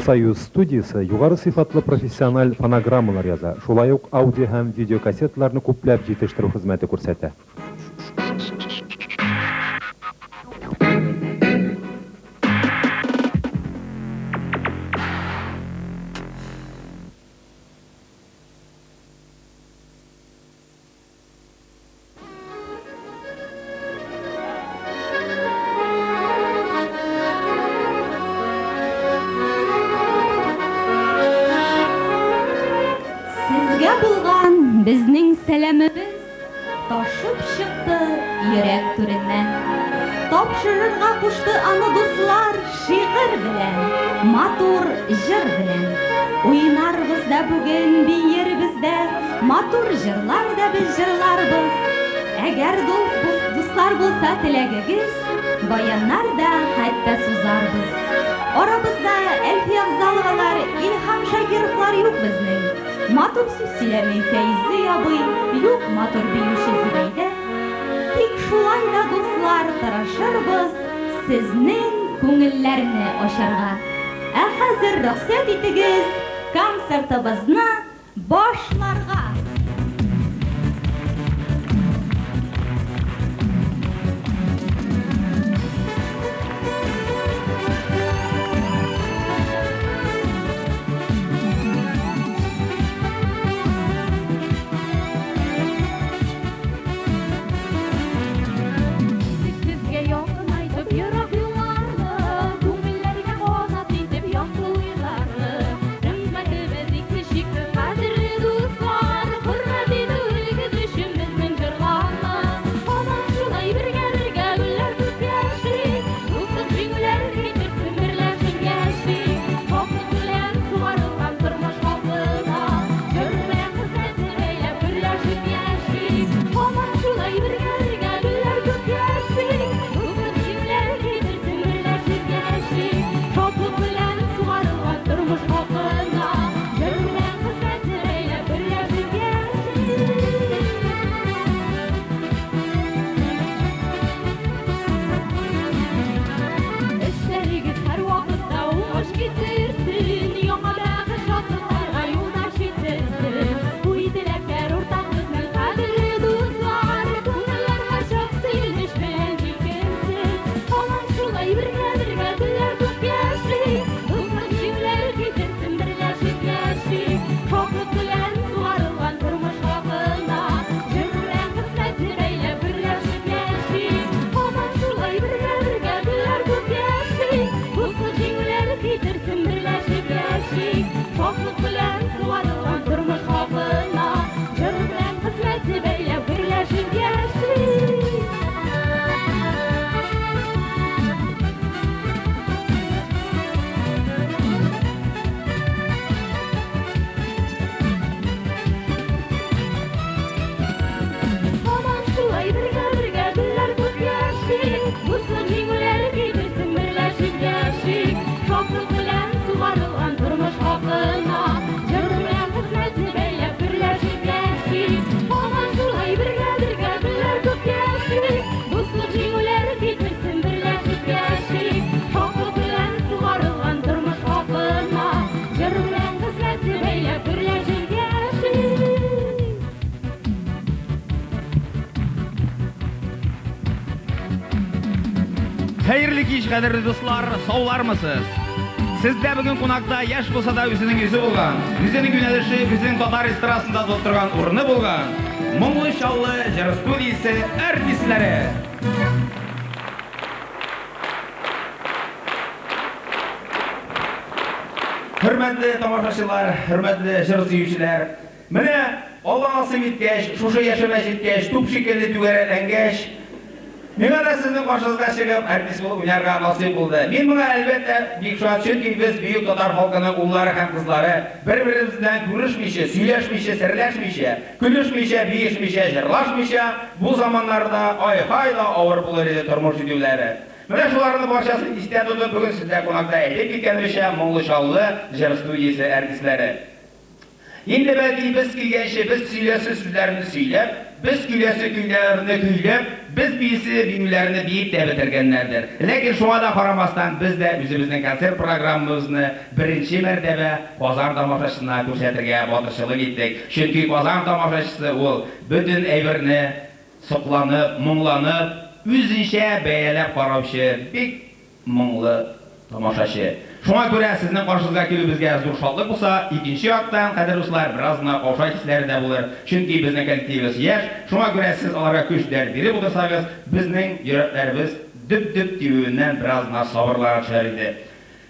Союз студиясы югары сыйфатлы профессиональ фонограммалар яза. Шулай ук аудио һәм видеокассеталарны күпләп җитештерү хезмәте күрсәтә. Безнең сәламебез ташып чыкты йөрәк түреннән. Тапшырырга кушты аны дуслар шигырь белән, матур җыр белән. Уйнарбыз да бүген биербездә, матур җырлар да без җырларбыз. Әгәр дуслар булса теләгегез, баяннар да хәтта сузарбыз. Арабызда Әлфия Абзаловалар, Илһам Шакировлар юк безнең. Матур сүз сөйләмәй Фәйзи абый, юк матур биюче Зөбәйдә. Тик шулай да дуслар тырышырбыз сезнең күңелләрне ачарга. Ә хәзер рөхсәт итегез концертыбызны башларга. Хәерле кич, кадерле дуслар, саулармысыз? Сездә бүген кунакта яшь булса да үзенең йөзе булган, үзенең юнәлеше, үзенең татар эстрадасында торган урыны булган, моңлы чаллы җыр студиясе артистлары. Хөрмәтле тамашачылар, хөрмәтле җыр сөючеләр, менә Аллаһ насыйп иткәч, шушы яшемә җиткәч, туп шикелле түгәрәләнгәч, миңа да сезнең каршыгызга чыгып артист булып уйнарга насыйп булды. Мин моңа әлбәттә бик шат, чөнки без бөек татар халкының уллары һәм кызлары бер-беребез белән күрешмичә, сөйләшмичә, серләшмичә, көлешмичә, биешмичә, җырлашмичә, бу заманнарда ай-һай да авыр булыр иде тормыш итүләре. Менә шуларны барчасын истә тотып, бүген сездә кунакта әйтеп киткәнебезчә, моңлы чаллы җыр студиясе артистлары. Инде бәлки без килгәнче, без сөйләсез сүзләрне сөйләп, biz külesi küylelerini küylep, biz biyisi bilgilerini biyip de bitirgenlerdir. Lakin şuna da karamasdan biz de özümüzün konser programımızını birinci mertebe Kozan tamaşasına көрсәтергә батырчылык итtik. Çünkü Kozan tamaşaçısı ol bütün evrini sıklanıp, muңланып, үзенчә бәяләп караучы, бик muңлы tamaşaçı. Şuna göre sizin karşınıza kelibizge zor şadlık olsa, ikinci yaktan kader dostlar biraz da kavşak hisleri de bulur. Çünkü bizden kollektivimiz yaş. Şuna göre siz onlara güçler biri bulursanız, bizden yüreklerimiz düp düğünden biraz da sabırlar çağırdı.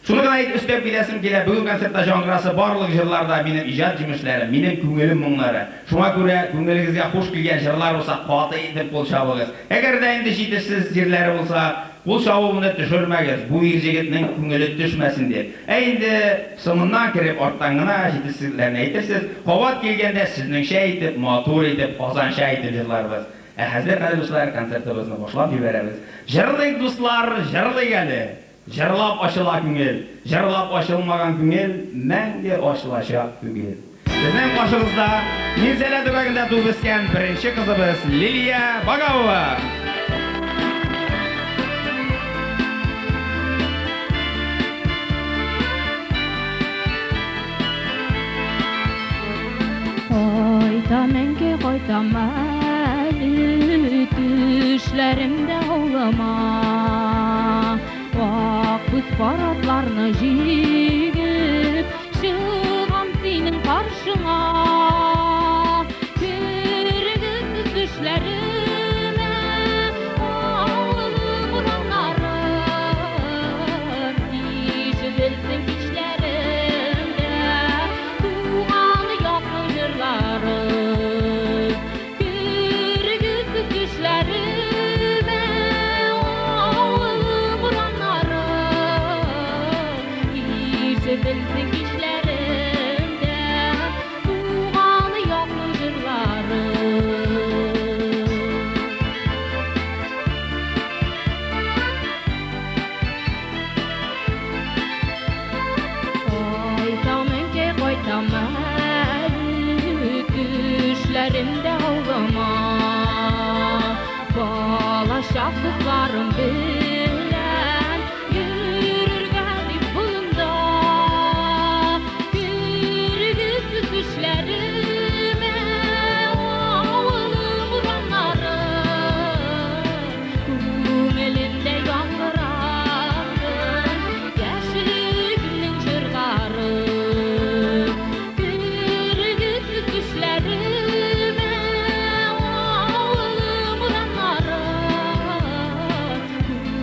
Şunu kadar üstep bilesim ki bugün konsertda janrası barlıq jırlarda benim icad cimişlerim, benim köngülüm мұңлары. Şuna göre köngülünüzge hoş gelgen jırlar olsa qatı edip kol çabığız. Eğer de indi jitişsiz yerleri olsa, kol çabığını düşürmeyiz, bu jigitning köngülü düşmesin diye. Endi sonundan kirip ortangına jitişsizlerini aytırsız, qavat gelgende sizning şey etip, motor etip, qazan şey etip jırlarımız. Hazır kader dostlar konsertimizni başlap jiberemiz. Jırlayık dostlar, jırlayık әлі. Жырлап ашыла күңел, жырлап ашылмаган күңел, мәңге ашылачак күңел. Безнең каршыбызда Минзәлә төбәгендә туып үскән беренче кызыбыз Лилия Багаова. Кайтам әле төшләремдә аулама. Акбүз паратларны җигеп, чыгам синең каршыңа. Күргез төшләремә, авылым урамнарым, ишетелсен кичләремдә, туган якын җырларым. Күргез төшләремә, авылым урамнарым, ишетелсен кичләремдә, туган якын җырларым. Кайтам әле төшләремдә аулама. Балачак кызларым белән йөрергә дип болында. Күргез төшләремә, авылым урамнарым, күңелемдә яңгырадым яшьлегемнең җырлары. Күргез төшләремә, авылым урамнарым,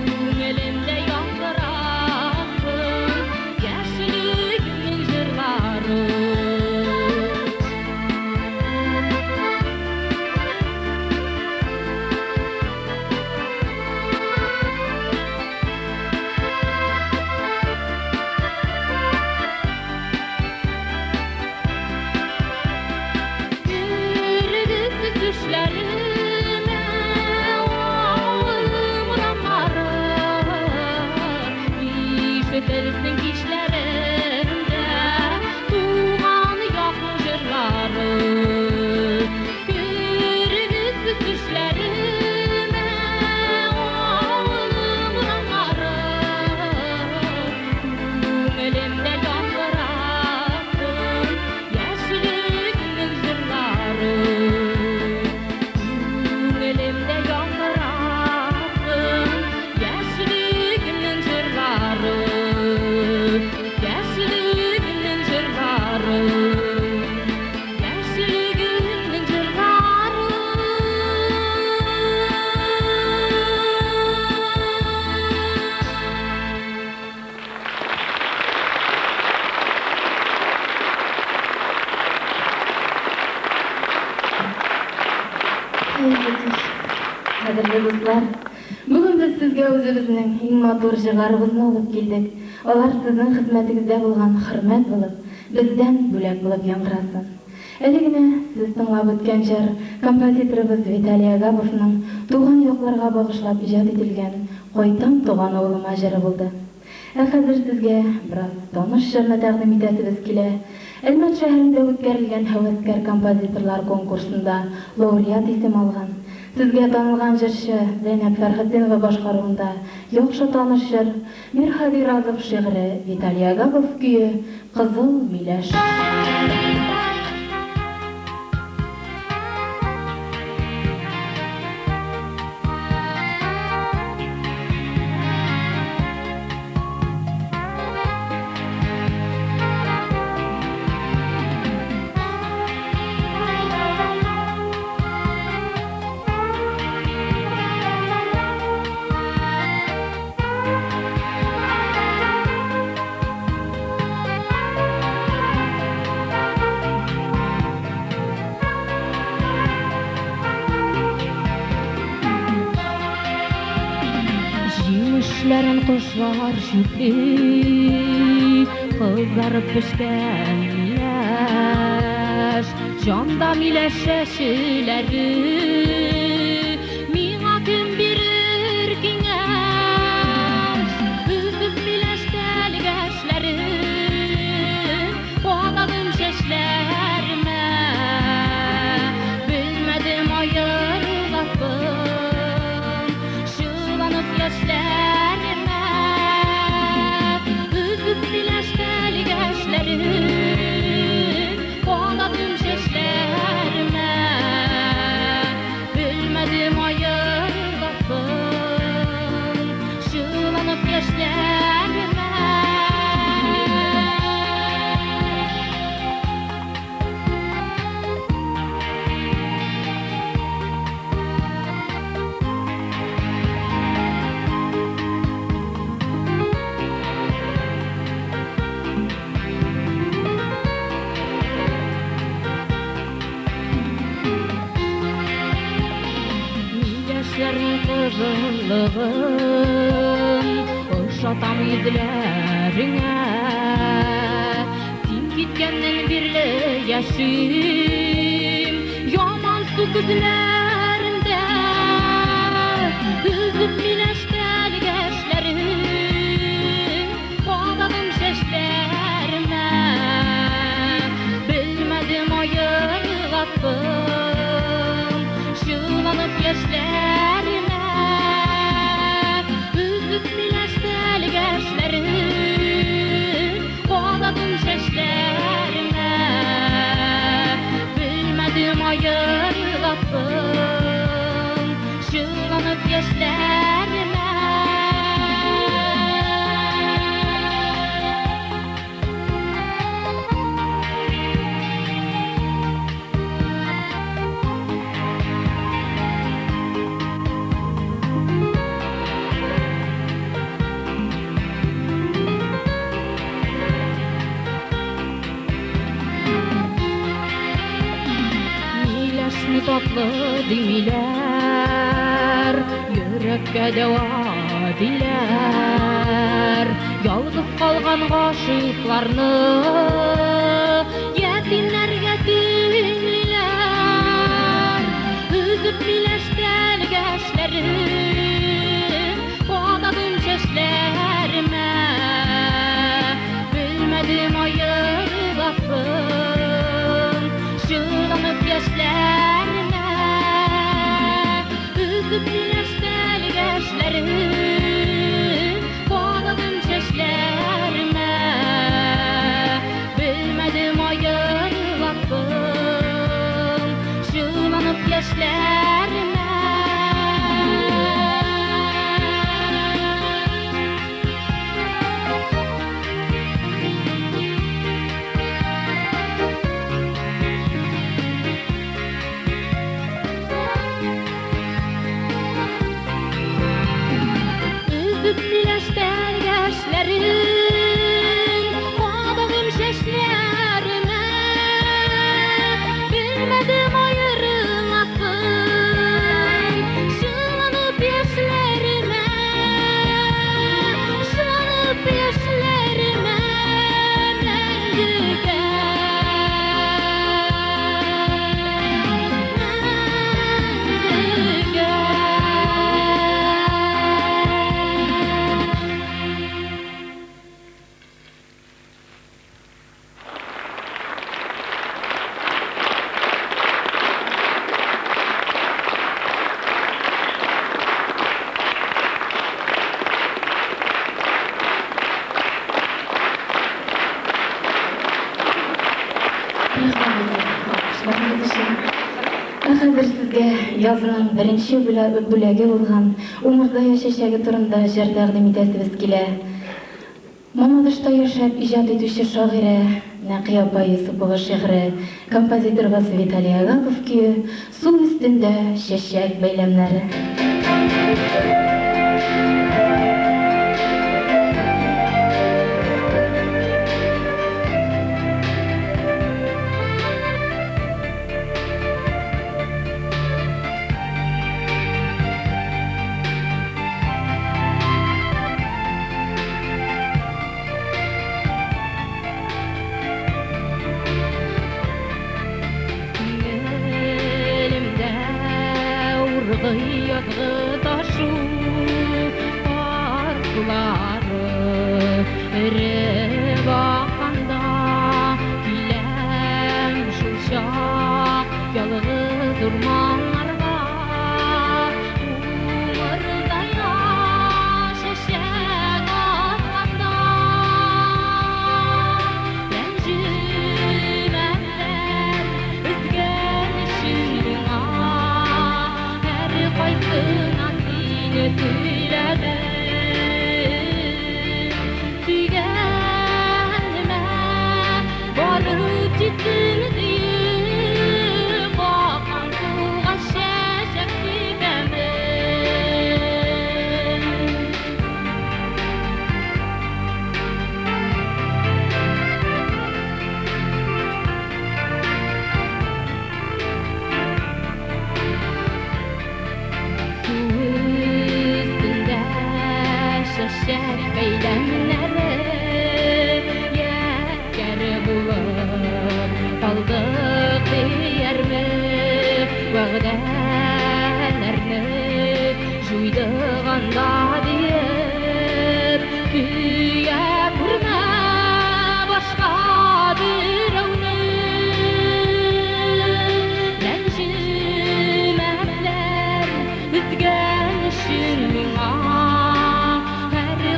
күңелемдә яңгырадым яшьлегемнең җырлары. Күргез төшләремә, авылым урамнарым, ишетелсен кичләремдә, туган якын җырларым. Күргез төшләремә, авылым урамнарым, күңелемдә яңгырадым яшьлегемнең җырлары. Күңелемдә яңгырадым яшьлегемнең җырлары. Яшьлегемнең җырлары. Яшьлегемнең җырлары. Кадерле дуслар, бүген без сезгә үзебезнең иң матур җырларыбызны алып килдек. Алар сезнең хезмәтегездә булган хөрмәт булып, бездән бүләк булып яңгырасын. Әле генә сез тыңлап үткән җыр композиторыбыз Виталий Агабовның туган якларга багышлап иҗат ителгән "Кайтам туган авылыма" җыры булды. Хәзер сезгә бераз таныш җырны тәкъдим итәсебез килә. Elmat şäherinde ötkärilgen Hewesker kompozitorlar konkursunda laureat isim algan. Sizge tanılgan jırşy Zeynep Ferhatdinova başkaruunda ýokşa tanışır Mirhadi Razov şiiri Vitaliy Agapov küýü Kızıl Mileş. Җимешләрен кошлар шүпли, кызарып пешкән миләш, җанда миләш шәшеләре, миңа кем бирер киңәш, үзеп миләш тәлгәшләрен, кададым чәчләремә, белмәдем аерыласын, шуланып яшьләремә, үзеп миләш тәлгәшләрен, кададым чәчләремә, белмәдем аерыласын, шуланып яшьләремә. Миләшләрнең кызыллыгын ошатам йөзләреңә, син киткәннән бирле яшим яман су күзләрендә, үзеп миләш тәлгәшләрен, кададым чәчләремә, белмәдем аерыласын, şulanıp yaşlarına, üzüp mиләш тәлгәшләрен, кададым чәчләремә, белмәдем аерыласын, şulanıp yaşlarına. Миләшне татлы димиләр, йөрәккә дәва диләр, ялгыз калган гашыйкларны ятимнәргә тиңлиләр, үзеп миләш тәлгәшләрен, кададым чәчләремә, белмәдем аерыласын, şulanıp yaşlarına, üzüp mиләш tәлгәшләрен, kadadım çəşlərimə, bilmədim ayrılasın, şulanıp yaşlarına. язының бірінші бүләге болған Умырзая шешегі турында жыр тәқдим итәсебез килә. Мамадышта яшәп иҗат итүче шагыйрә Нәқия апа Юсупова шигъре, композиторыбыз Виталий Агапов көе «Сул өстендә чәчәк бәйләмнәре». Yazgı taşı parkları ere bakanda Kilem şuşak yalğız durmanlarga Umırdaya şeşek atganda Rənciməklər üzgənişin Qaytından yine tüylədim Tüygenime varıp ciddim deyip Bakan tuğa şəşək dibəmi Şeşek beylemleri yeker bulup kaldık diyermi Vəğdələrini juydığanda deyip Güye kurma başka birevni Rənciməklər üzgənişin minğa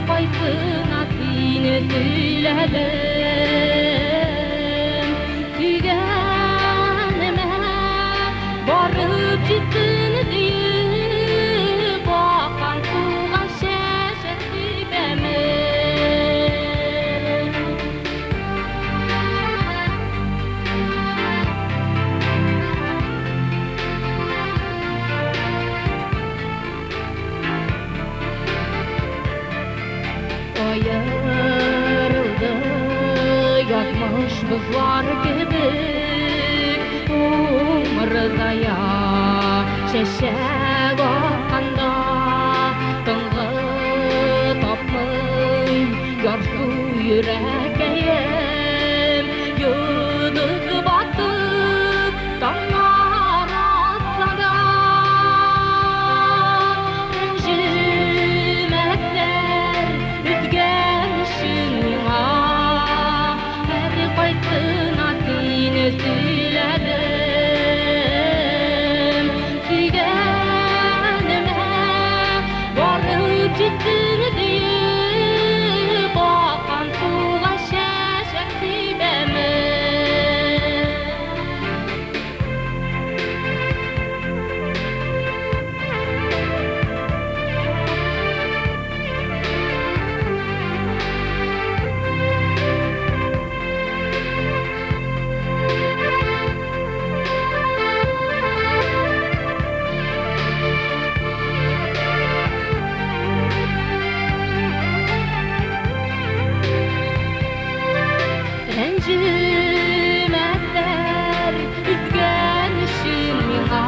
Qaytına dini tüylədim Tüygenime varıp ciddim deyip Bakan tuğa şəşək dibəmi Ayırıldı yatmış buzlar gibi Umırdaya çeşek atganda Tıngı tapmay yarsu yüreğim Yıldız batıp dağlar atsa da Rənciməklər üzgənişin minğa Hər qaytına dini tüylədim Tüygenime varıp ciddim deyip Bakan tuğa şəşək dibəmi Rənciməklər üzgənişin minğa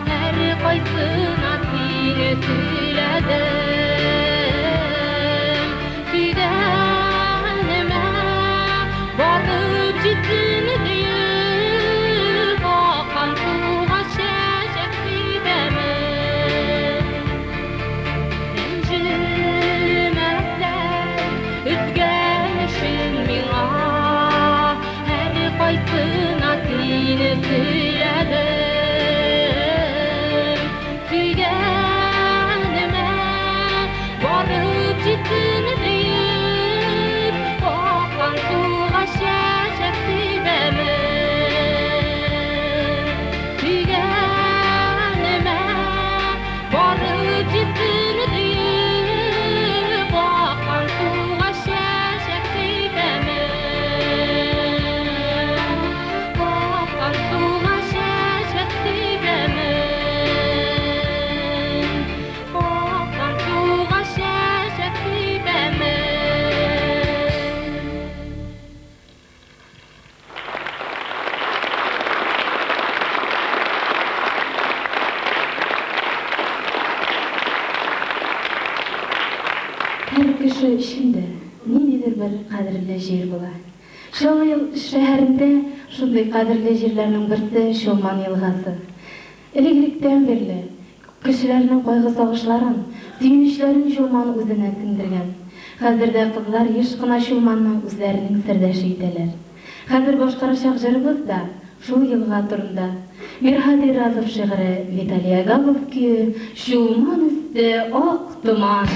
Hər qaytına dini tüylədim Tüygenime varıp ciddim deyip Bakan tuğa şəşək dibəmi Rənciməklər üzgənişin minğa Hər qaytına dini tüylədim Tüygenime Her kişi işinde ninedir bir kadirli jir bular. Şol yıl şehirinde şunday kadirli jirlerinin birisi Şolman yılgası. Iliglikten berli kişilerinin koygu sağışların, süyünüşlerin Şolman'ı üzerine sindirgen. Hazırda kızlar yışkına Şolman'ın üzlerinin sirdaşı iteler. Hazır boşkarışak jırımız da şol yılga turunda. Mirhadi Razov şiiri Vitaliya Galovki Şolman üstü ok duman.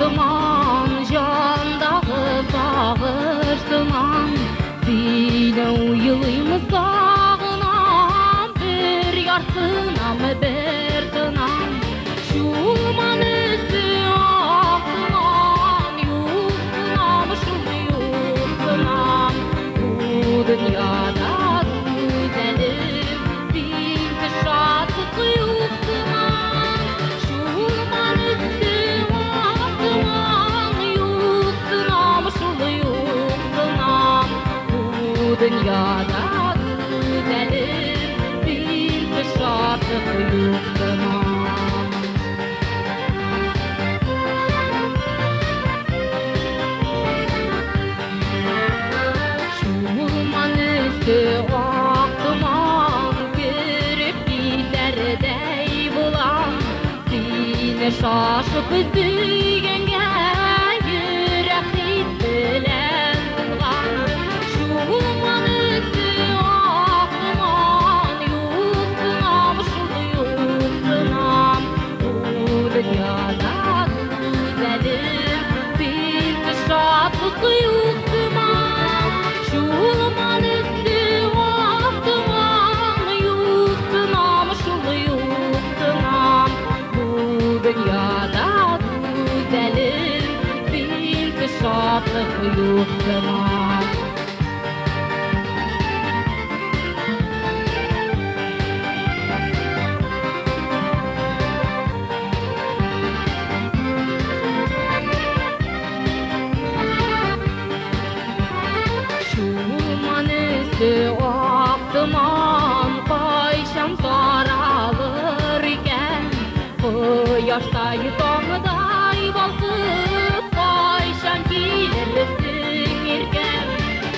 Aktıman jandağı bağırsıman Zileu yılıyımız dağınam Bir yarsınam bir tınam Şulman üstü aktıman Yuhsınam şul yuhsınam Bu dünyada güzelim Bir kışatı yuhsınam Şulman üstü dünyada güzelim bir kış artık yoktunam. Şulman üstü aktıman görüp gider dey bulan Sine şaşıp üzügenge yürek hit bilen bulgan Şulman üstü aklıman yuhsunam şul yuhsunam Bu dünyada güzelim bir kışatlık yuhsunam Şulman üstü aklıman yuhsunam şul yuhsunam Bu dünyada güzelim bir kışatlık yuhsunam Aktıman kayşam saralır iken Yaştay tonuday basıp kayşam kilirsin irken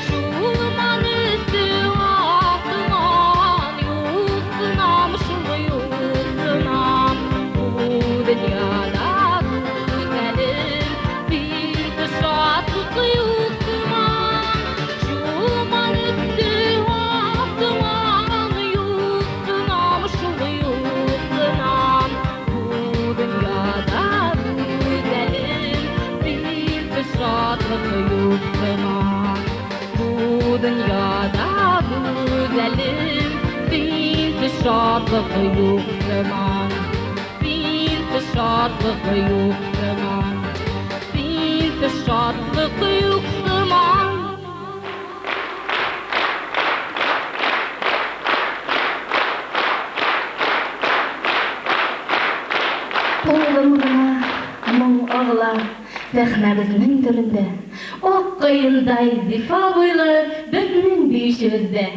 Şulman üstü aktıman yuhsunam şul yuhsunam Bu dünyada güzelim bir kışatlık yuhsunam Şulman üstü Bu dünyada güzelim bir kışatlık yok zaman Bir kışatlık yok zaman Bir kışatlık yok zaman Oğlumuna mum ağlar Sehnemizin türünde Ok kıyınday zifa boylu Bizning büyüşümüzde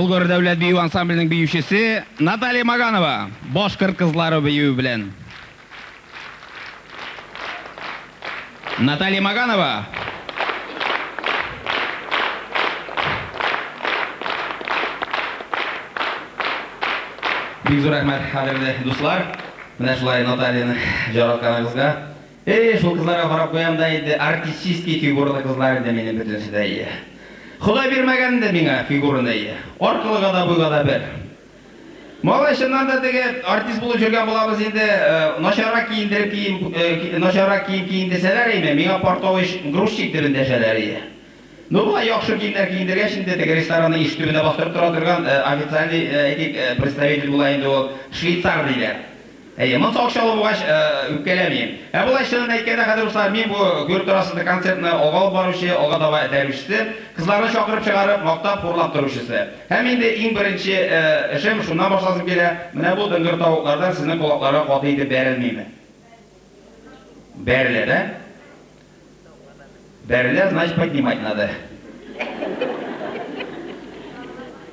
Bulgar Davlat Biyu Ansamblінің биючесі Наталья Маганова, Башқұрт қызлары биюі білен. Наталья Маганова. Бик зур рахмет, қадірлі достар. Міне шулай Натальяны жаратқан қызға. Шул қызларға қарап қоям да еді, артистический фигурлы қызлар еді менің бүтінсі де ие. Құдай бермеген де меңа фигурында ие. Орқылыға да бұйға да бір. Мағылай шыннан да деге артист болып жүрген боламыз енді нашарақ киім киіндеселер еме, меңа портовый грузчик түрінде шәлер ие. Бұлай яқшы киімдер киіндерге шынде теге ресторанның еш түбінде бастырып тұра тұрған официальный представитель болайынды ол швейцар дейлер. Мұн соқшалы бұғаш үпкелемейін. Бұлай шынын әйткенде қадырыстар, мен бұл көріп тұрасында концертіні оғал барушы, оға дава әдәрушісі, қызларны шақырып шығарып, мақтап, қорлап тұрушысы. Әменде ең бірінші ішім шуннан башласым келе, міне бұл дүңгір тауықлардан сіздің қолақларға қоты етіп бәрілмеймі. Бәріле, да? Бәріле, значит, поднимать надо.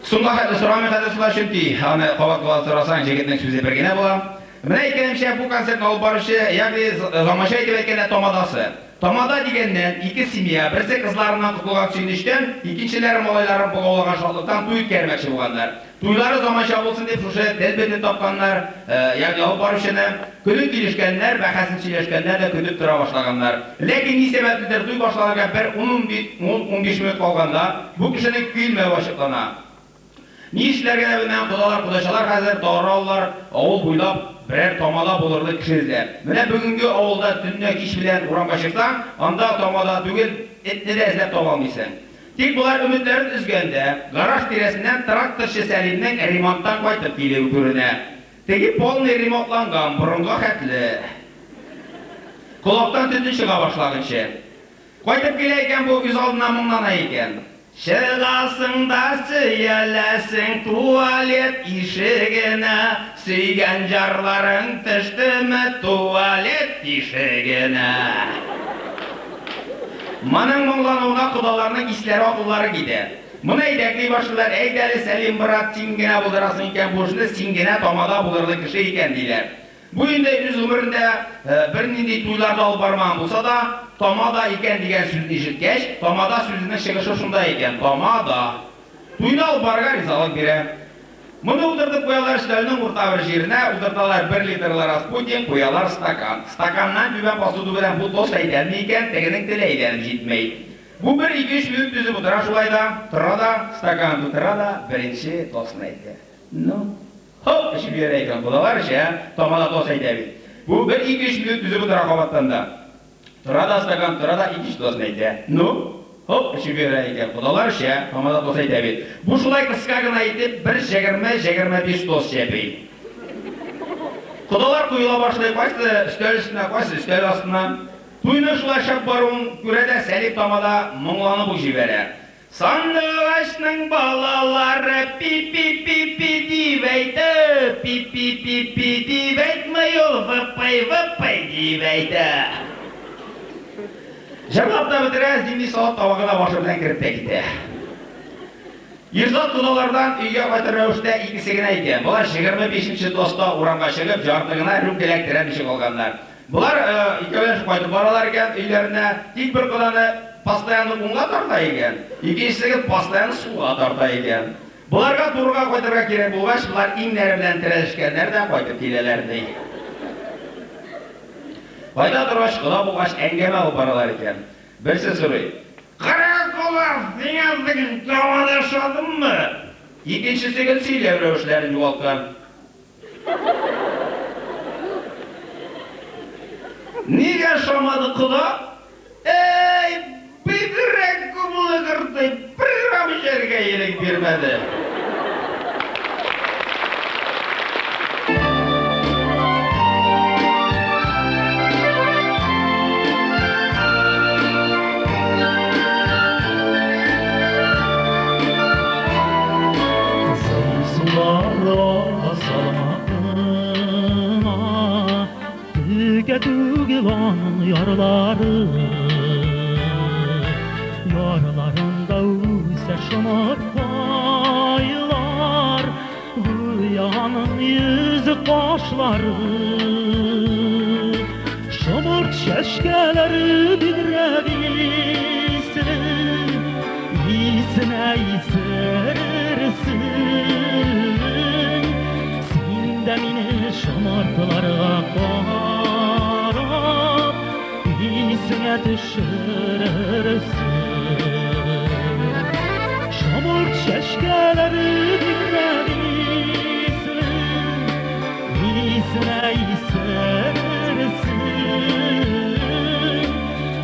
Сұнға сұрамын қадырсылар шүнті, аны қабат сұрасаң жегетінің сөзі бергене болам. Міне екенімше бұл концертін алып барушы, яғни замаша етіп әйткенде Томадасы. Томада дегеннен екі семья, бірсі қызларынан құтылған сүйініштен, екіншілері малайларын бұғаулаған шалдықтан туй кермекші болғандар. Туйлары замаша болсын деп шушы дәлбетін тапқандар, яғни алып барушыны күніп келешкенler, бәқасын сөйлешкенler де күніп тұра башлағандар. Лекен не себептілдер туй башлағанға бір 10-15 минут қалғанда, бұл кішінің күйілмей башықлана. Ни эшләргә дә белмәгән кодалар, кодачалар хәзер таралар, авыл буйлап берәр тамада булырлык кеше эзләр. Менә бүгенге авылда төнне кич белән урамга чыксаң, анда тамада түгел, этне дә эзләп таба алмыйсың. Тик булар өметләрен үзгәндә, гараж тирәсеннән тракторчы Сәлимнең ремонттан кайтып килүе күренә. Теге полный ремонтланган, борынга хәтле. Колактан төтен чыга башлаганчы. Кайтып килә икән бу үз алдына моңнана икән. Чыгасың да сөйләсең туалет ишегенә, сөйгән жарларың төштеме туалет ишегенә. Моның моңлануына кодаларның исләре акыллары китә. Моны әйдәкли башлар, әйдәле Сәлим брат, син генә булдырасың икән бу эшне, син генә тамада булырлык кеше икән диләр. Бу инде үз гомерендә бернинди туйларда алып бармаган булса да, тамада икән дигән сүзне ишеткәч, тамада сүзенең чыгышы шунда икән, тамада. Туйны алып барырга ризалык бирә. Моны утыртып куялар өстәлнең урта бер җиренә, утырталар 1 литрлы распутин, куялар стакан. Стаканнан түбән посуды белән бу тост әйтәме икән, тегенең теле әйләнеп җитмәй. Бу 1-2-3 минут түзеп утыра шулай да, тора да, стакан тутыра да, беренче тостны әйтә. Ну, хоп, эчеп йөрә икән, кодалар эчә, тамада тост әйтә бит. Бу 1-2-3 минут түзеп утыра кабаттан да. Тора да, стакан тора да, икенче тостны әйтә. Ну, хоп, эчеп йөрә икән, кодалар эчә, тамада тост әйтә бит. Бу шулай кыска гына әйтеп, 1-20-25 тост чәпи. Кодалар куела башлый, кайсы өстәл өстенә, кайсы өстәл астына. Туйны шулай шәп баруын күрә дә Сәлим тамада моңланып ук җибәрә. Сандугачның балалары пи-пи-пи-пи дип әйтә, пи-пи-пи-пи дип әйтмәй ул вып-вып дип әйтә. Җырлап та бетерә, динди салат табагына башы белән кереп тә китә. Ирзат кодалардан өйгә кайтыр рәвештә икесе генә икән. Болар 25-нче тоста урамга чыгып, жарты гына рюмкәләк терәп ишек алганнар. Булар икәүләшеп кайтып баралар икән өйләренә, тик бер коданы постоянно уңга тарта икән, икенчесе постоянно суга тарта икән. Буларга турыга кайтырга кирәк булгач, булар иңнәре белән терәлешкәннәр дә кайтып киләләр ди. Кайда торгач, кода булгач әңгәмә алып баралар икән. Берсе сорый: "Кара колар, сиңа бүген тамада шадыммы?" Икенчесе гел сөйләп рәвешләрен югалткан. Нигә шамады кода? Эй, бигрәк күңеле кырды, бер җиргә ирек бирмәде. Tugilan yarları Yaralarında üse şımartaylar Rüyanın yüzü kaşları Şımırt şeşkeleri bilrebilsin İyisine isersin Sin de mini şımartılara İyisine düşürürsün Şamurt şeşkeleri dinlebilsin İyisine isersin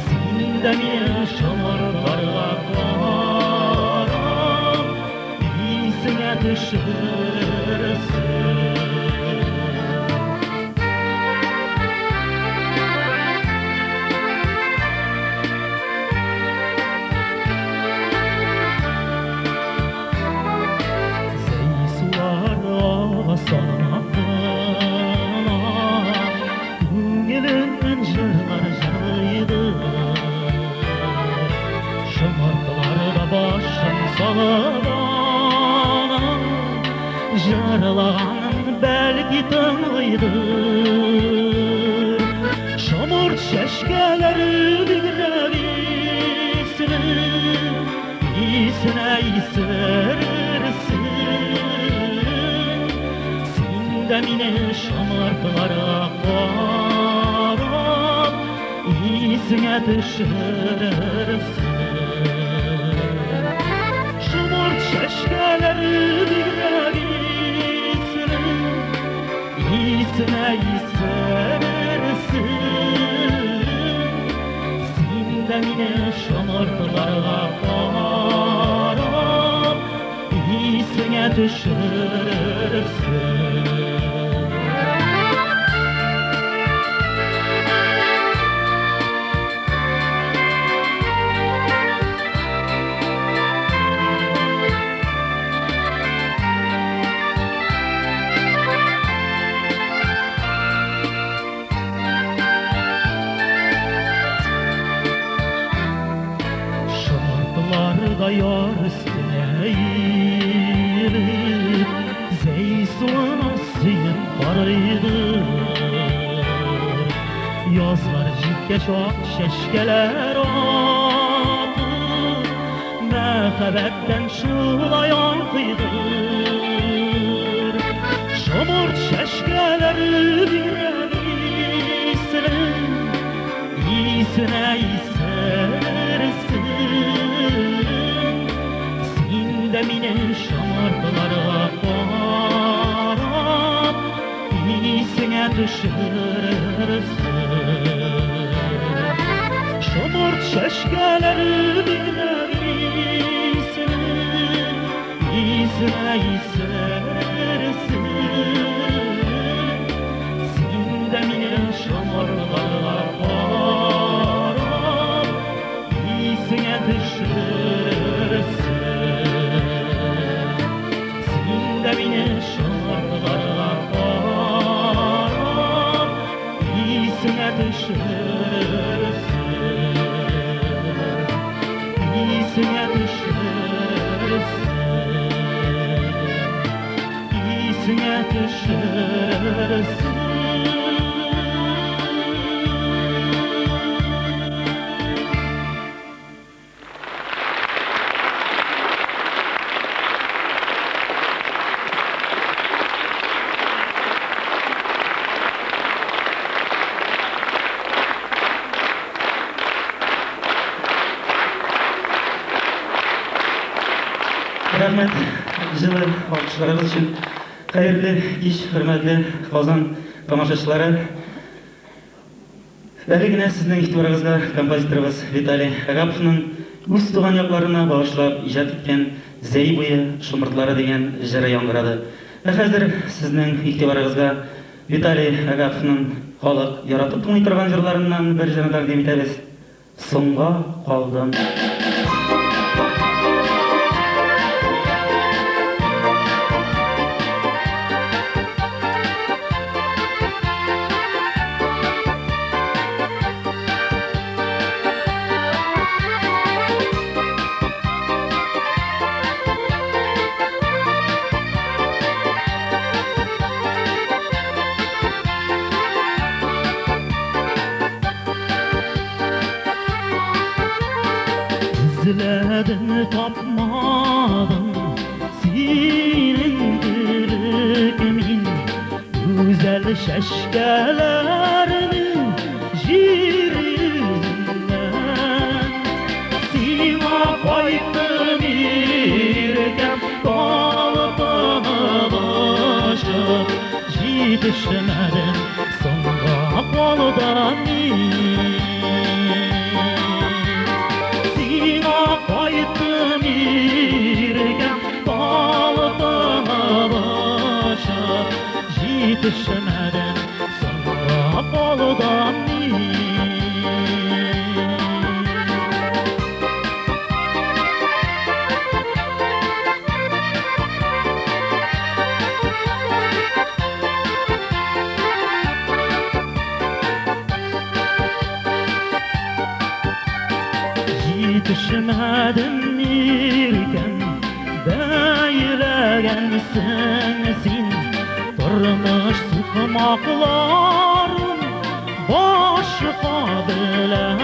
Sinde mi şamurlarla karam İyisine düşürürsün Jaralağanın belki tanıydır Şamurt şeşkeleri bilrebilsin İyisine isersin Sinde mine şamartlara karam İyisine düşürürsün Şamurt şeşkeleri bilrebilsin iyisine istersin. Sen de mine şamartılarga karab iyisine düşürürsün. Şarkılarda yar üstüne eğilip Zeysu'na suyun karıydır. Yazlar jikke çok şeşkeler atı Mehabetten şulayan kıydır. Şomurt şeşkeleri birebilsin, iyisine istersin. Sen de mine şamartılara karab iyisine düşürürsün. Şomurt şeşkeleri bilebilsin, iyisine istersin. Sen de mine şamartılara karab iyisine düşürürsün. Sen de mine şamartılara karab iyisine düşürürsün. İyisine düşürürsün. İyisine düşürürsün. Rahmet, жылы алкышларыбыз үшін. Қайырлы кеш, хөрмәтле Казан тамашачылары. Әле генә сезнең игътибарыгызга композиторыбыз Виталий Агаповның үз туган якларына багышлап иҗат иткән "Зәй буе шомыртлары" дигән җыры яңгырады. Хәзер сезнең игътибарыгызга Виталий Агаповның халык яратып тыңлый торган җырларыннан бер җырны тәкъдим итәбез. "Соңга калдым". İzledim tapmadım senin kırıkmin güzel şeşkelerini jir yüzünden. Sima koydum irkem başı yetişmedim sonra koldan Qayıttım irgem balıqına başa yetişmeden sonra balıdan yetişmedim irken Beylegensin sen Durmuş sıkmakların Başka bilen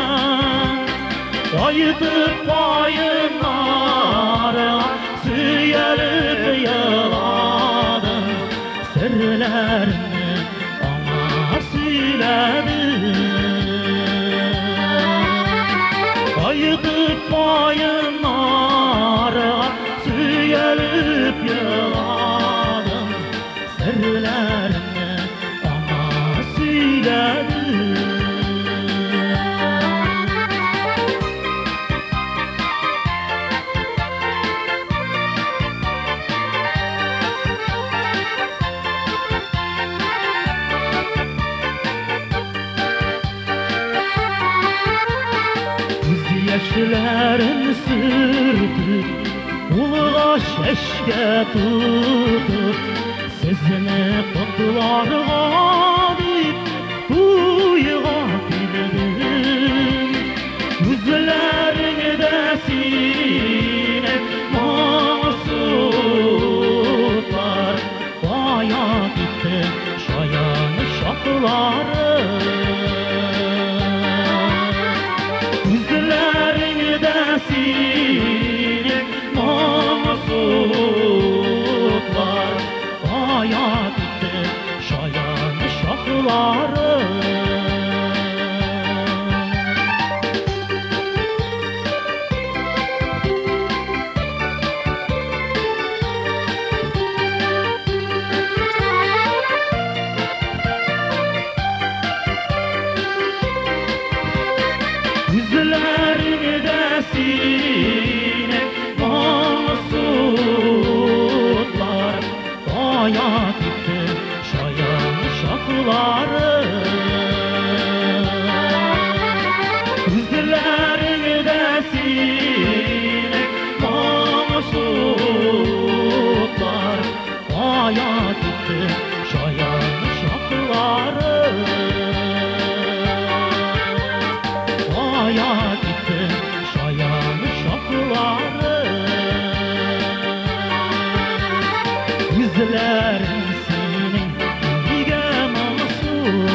Kayıtıp payınlara Süyelip yıladım Sırlarını ona söyledim Kayıtıp payınlara Süyelip yıladım Sırlarını Yaşların sürtüp Uluğa şeşke tutup Sizni kutlarga deyip Uyuğa bildim Yüzlerinde sinek masutlar Baya gitti şayan şakları Yüzlerinde sinek masutlar Baya gitti şayan şakları Yüzlerinde sinek masutlar Kaya gitti şayan şakları Yüzlerinde sinek masutlar Kaya gitti şayan şakları Aya gitti şayan şakları Yüzlerin senin diye masum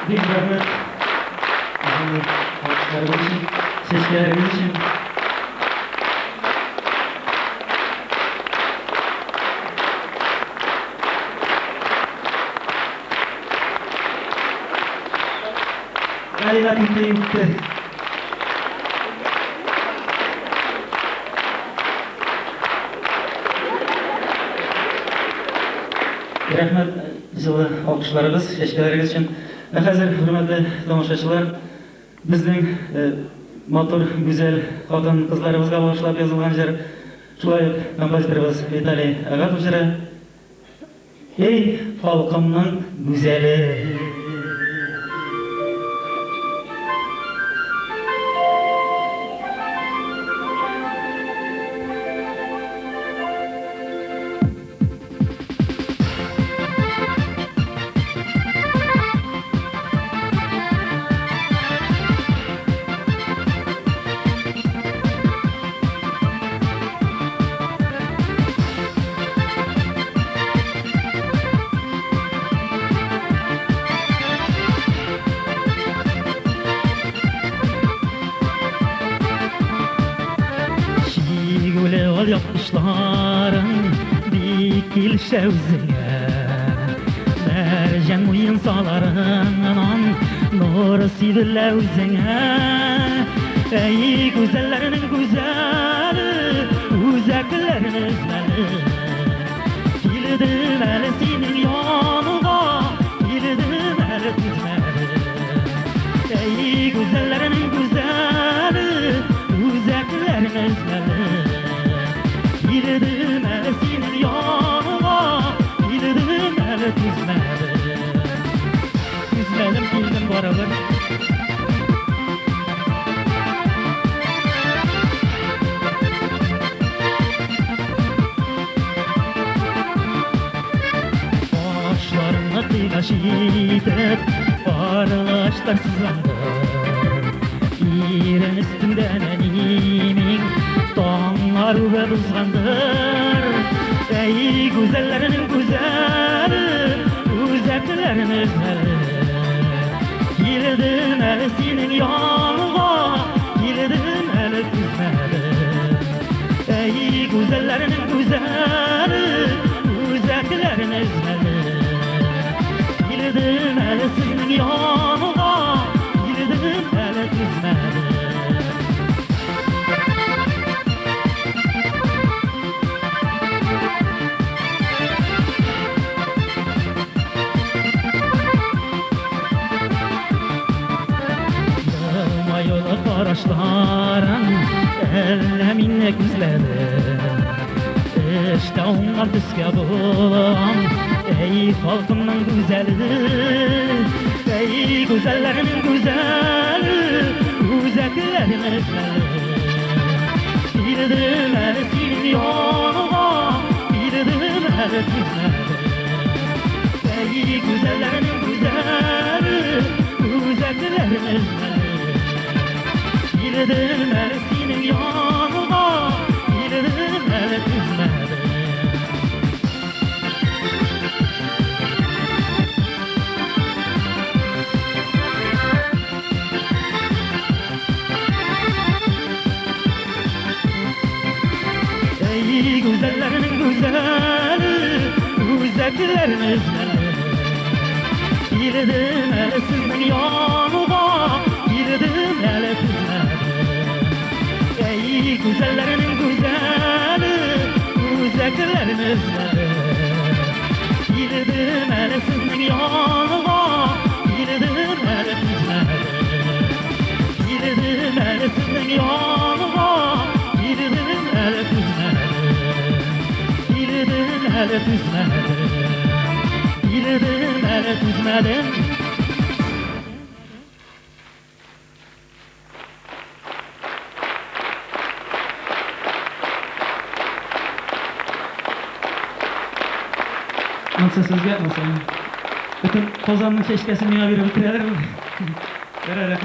Büyük rahmet. Alkışlarınız için, sesleriniz için. Gayet yüklü. Rahmet жылы алкышларыгыз, чәчкәләрегез өчен. Хәзер хөрмәтле тамашачылар, безнең матур, гүзәл хатын кызларыбызга багышлап язылган җыр, шулай ук композиторыбыз Виталий Агатов җыры. Эй, халкымның гүзәле. Yapmışların dikilişe üzerine Mercan uyunsalarından nur sivirler üzerine Ey güzellerinin güzeli, uzaklarının özmeli Kildim el senin yanıma, kildim el düzmeli Ey güzellerinin güzeli, uzaklarının özmeli Bildim el senin yanıma, bildim el düzmedim Düzmedim bildim barabar Başlarına tıgaş yitip, barlaşlar sızlandı İren üstümden enimin Dağlar ve buzgandır Ey güzellerinin güzeli Güzellerin özleri Girdim el senin yanıma Girdim el düzmeli Ey güzellerinin güzeli Güzellerin özleri Girdim el senin yanıma Girdim el düzmeli kardeşlerim elleminle güzlerim İşte onlar düzge bulan ey halkımın güzeli ey güzellerin güzeli güzellerin güzeli bildim el senin yoluna bildim el güzeli ey güzellerin güzeli güzellerin güzeli bildim el senin yoluna bildim el güzeli ey güzellerin güzeli güzellerin güzeli bildim el sizin yanıma bildim el güzeli ey güzellerin güzeli güzellerin güzeli bildim el sizin yanıma bildim el güzeli bildim el sizin yanıma bildim el güzeli bildim el güzeli bildim el güzeli Ansa sözge atmasın. Bütün Kozan'ın keşkesini bana biri bitireler mi? Ver rahmet.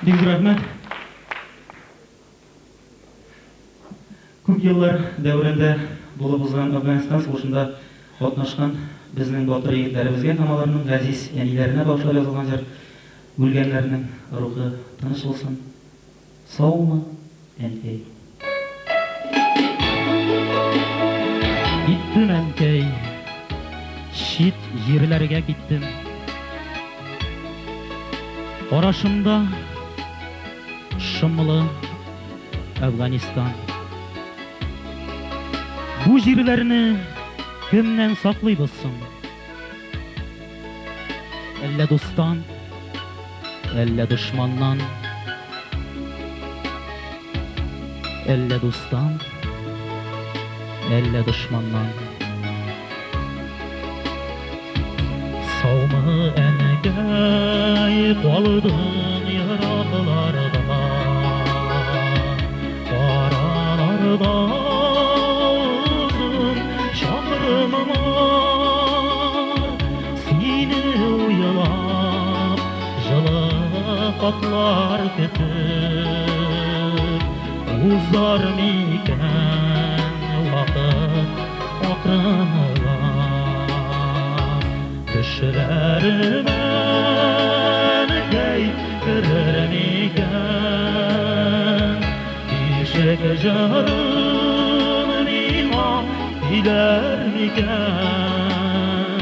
Biz rahmet. Көп yıllar dövründe bulup uzan Afganistan soğuşunda katnaşkan bizning batır yigitlerimizge kamalarının gaziz yenilerine bağışlar yazılgan yer ölgenlerinin ruhu tanış olsun. Sağ mı? Enkey. Gittim enkey, şit yerlerge gittim. Araşımda şımlı Afganistan. Bu yerlerini kimden saklaybızsın? Elle dostan, elle düşmandan. Elle dostan, elle düşmandan. Sağmı engey qoldun yaralarda, qaralarda uzun şahrımım var. Seni uyalap жылы qatlar ketib, uzar mikan vaqt oqrimlar. Düşlerimden kaytırır mikan, işek jarın iman biler mikan.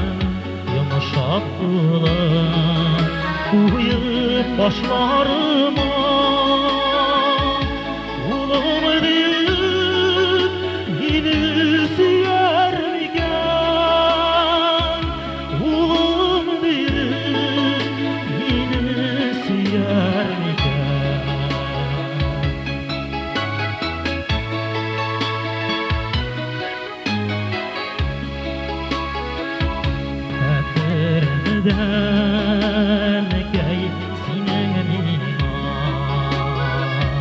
Yumuşak bulan uyup başlarıma, ulum deyip yine süyer mikan. Ulum deyip yine süyer mikan. Hatırdan gay sinen iman,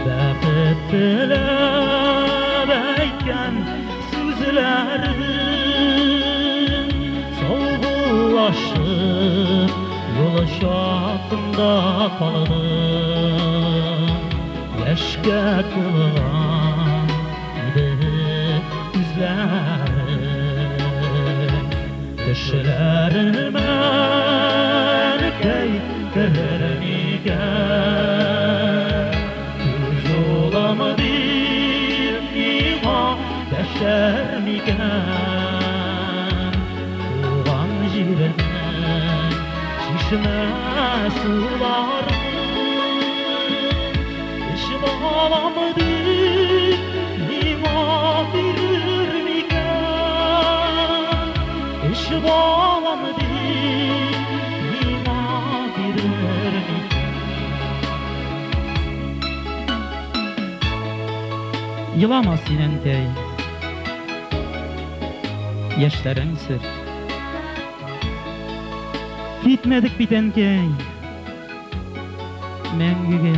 baqit tilab aytgan so'zlarim sovuqlashib yo'l shoqimda qoldim. Yoshga to'lgan edi ko'zlarim, düşlerimden kaytırır mikan. Göz olamadı iman deşer mikan. Tuğan jirden çişme suları, iş bağlamadı iman bilir mikan. İş bağlamadı iman Yılama sinentey, yaşların sır. Gitmedik bitenkey, mengüge.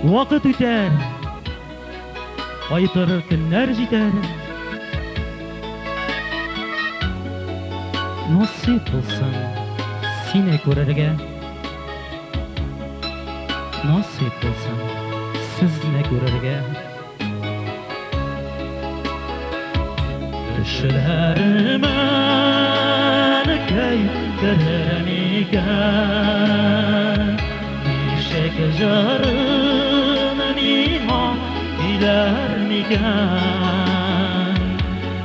Vakit üter, aytırır günler jiter. Nasip olsun sine görerge, nasip olsun sizne görerge. Düşlerime kaytırırken, işek jarının iman dilerken,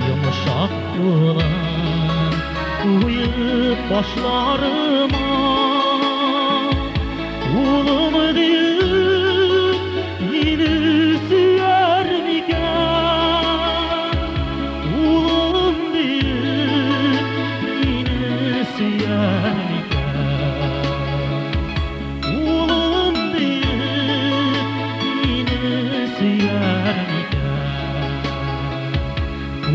yumuşak bulan uyup başlarıma, ulum deyip yine süyer miken, ulum deyip yine süyer miken, ulum deyip yine süyer miken,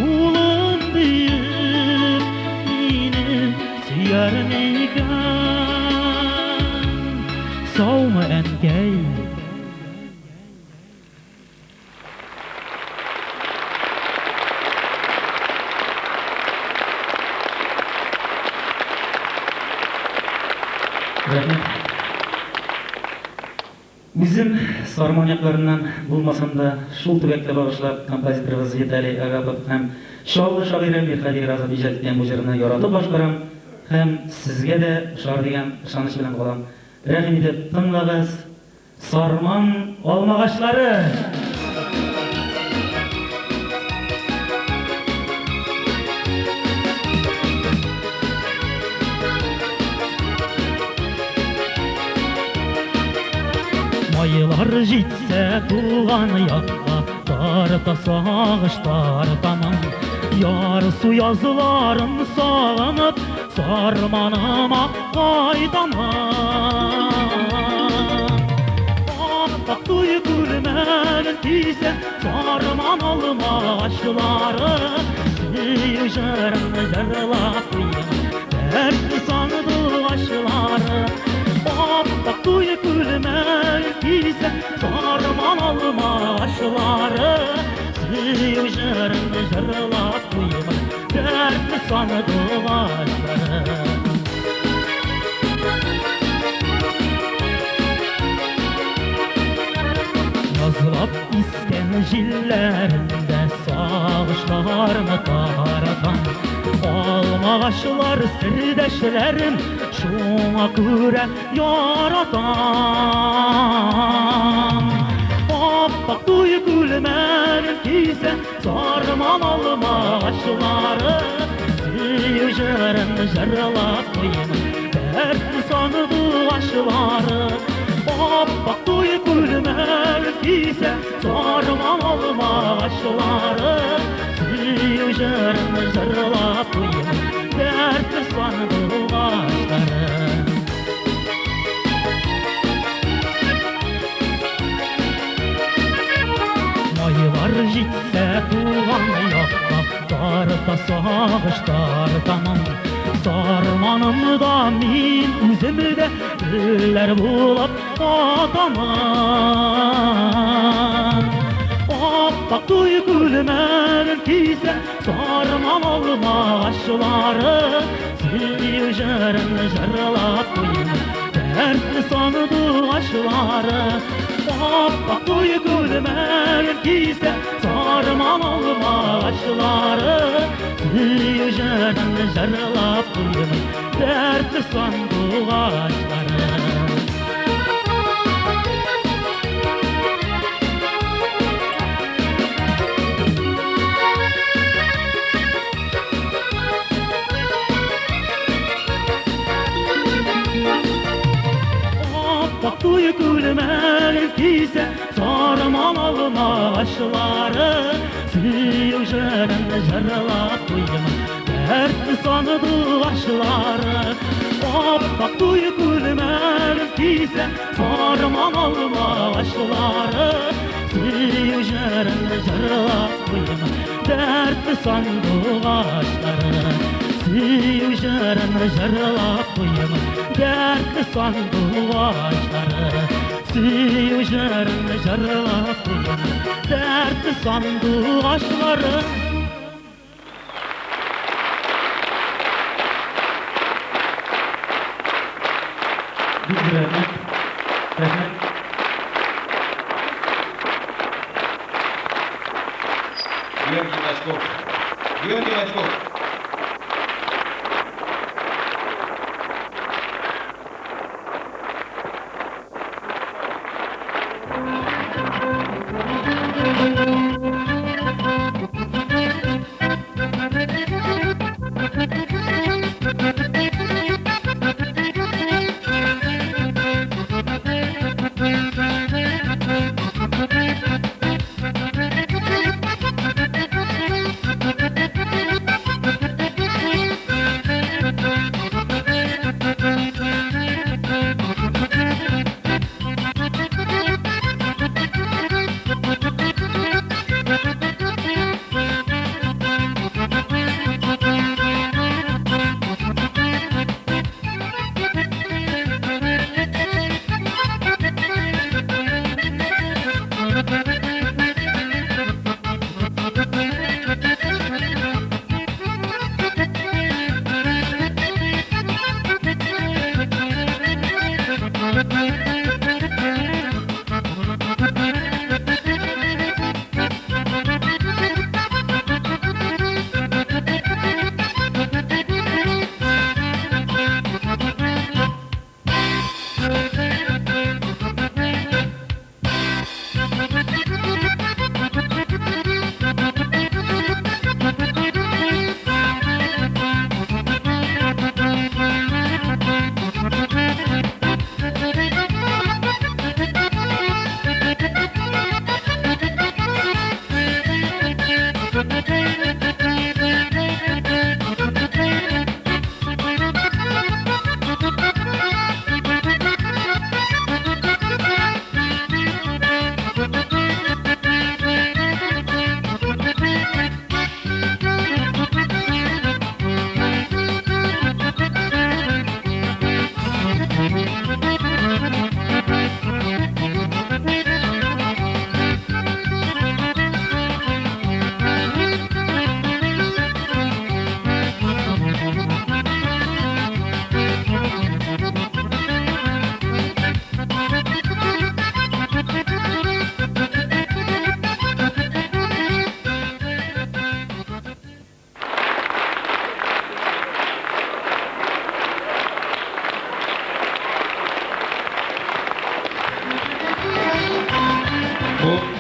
ulum deyip yine süyer miken, savma enkey. Bizim sarmanyaklarından bulmasam da şul tübekle bağışlap kompozitörümüz Vitaliy Agapov hem şallı şagirem Mirhadi Razat ijad etken bu jırını yaratıp başkaram hem sizge de şar degan ışanış bilen kalam. Rahim edip tınlağız sarman olmağaçları. Aylar jitse tuğan yakta, tarta sağıştar tamam. Yarısı yazılarım sağlanıp, sarmanıma kaytamam. Appak duyu gülmenin tise, sarman olma aşkları. Sıyıжарım jarlap kuyum, dertli sandı aşkları. Appak duyu gülmenin tise, sarman olma aşkları. Sıyıжарım jarlap kuyum, dertli sandı aşkları. Yazılap isken jillerinde sağışlarını taratan, almağaçlar sirdeşlerim şuna göre yaratan. Appak duyu gülmenin tise, sarman almağaçları. Sıyıжарım jarlap kuyum, dertli sandı aşkları. Appak duyu gülmenin tise, sarman almağaçları. Sıyıжарım jarlap kuyum, dertli sandı aşkları. Aylar jitse tuğan yakta, tarta sağıştar tamam. Sarmanımda min üzümde güller bulap atamam. Appak duyu gülmenin tise, sarman olma aşkları. Sıyıжарым jarlap kuyum, dertli sandı aşkları. Appak duyu gülmenin tise, sarman olma aşkları. Sıyıжарым jarlap kuyum, dertli sandı aşkları. Appak duyu gülmenin tise, sarman olma aşkları. Sıyıжарым jarlap kuyum, dertli sandı aşkları. Appak duyu gülmenin tise, sarman olma aşkları. Süyü jarını jarlap koyma Dertli sandık ağaçları Süyü jarını jarlap koyma Dertli sandık ağaçları Süyü jarını jarlap koyma Dertli sandık ağaçları Rahmet. Георгий Дачков. Георгий Дачков.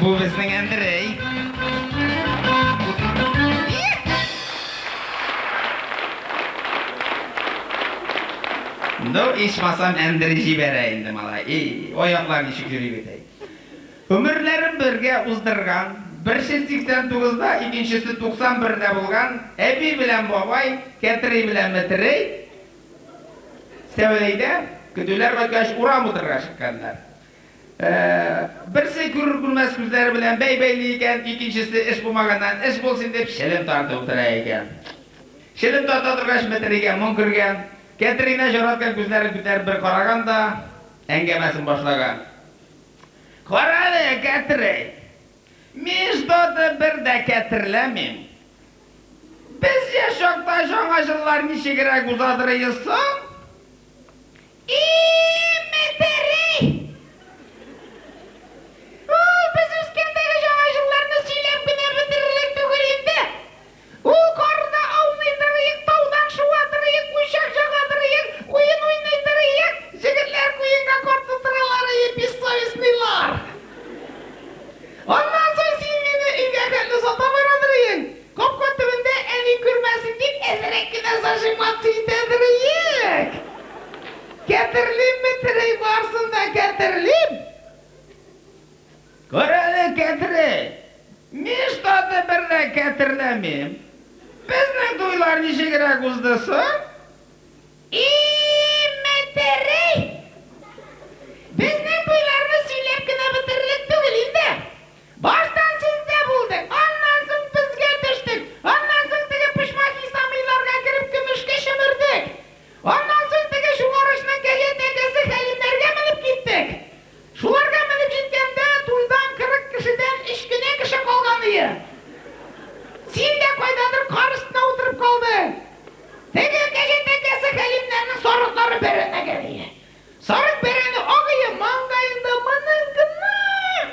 Bu bizning Andrey. No, içmasam Andrey'i bereyindim malay. Oyaklarını şükür etey. Ömürlerim birge uzdırgan, birisi 89'da, ikincisi 91'de bulgan, ebi bilen babay, ketiri bilen metirey, sevleyde, kütüler bakış uramıdırga çıkkanlar. Birisi görür-görmez gözleri bilen beybeyliyiken, ikincisi iş bulmagandan iş bulsun deyip şelim tartı oturayken. Şelim tartı oturgaş metireyken, münkürgen, ketirine joratkan gözleri kütler bir karagan da, engemesin başlagan. Karalı ketiri, Mizdo'da bir de ketirilemim. Biz yaşokta şoğaşırlar nişigirek uzadırıyızsın, İmeteri! Biz üskendeki şoğaşırlarını söyleyip güne bitirilik tügülüğünde. Karda avlaydırıyık, tavdan şuadırıyık, uşak şakadırıyık, oyun oynaydırıyık, jigitler kuyunga kortuturalарıyık, biz soyusnılar. Ondan sonra sinyini ingakatlı sota varadırıyık. Kopko tübünde eli kürmesin deyip ezerek güne saçımatsı itedırıyık. Getirlim mitirey varsın da getirlim. Köreli getiri. Miştadı bir de getirlemeyim. Bizning to'ylar nechagiraq uzdisi? Metirey. Bizning to'ylarni suylayapgina bitirlik tugul endi. Baştan sizde bulduk. Ondan soň bizge düştük. Ondan soň tege pişmak İslamiylarga kirip gümüşke şimirdik. Ondan soň tege şu oruçның KGTK'si Halimlerge minip gittik. Şularga minip jitkende tuydan 40 kişiden 3 güne kişi kalgan diye. Sen de koydadır karısına oturup kaldı. Tege KGTK'si Halimlerinin sorukları berene geliyor. Sarık bereni ağıyı mangayında mınıngını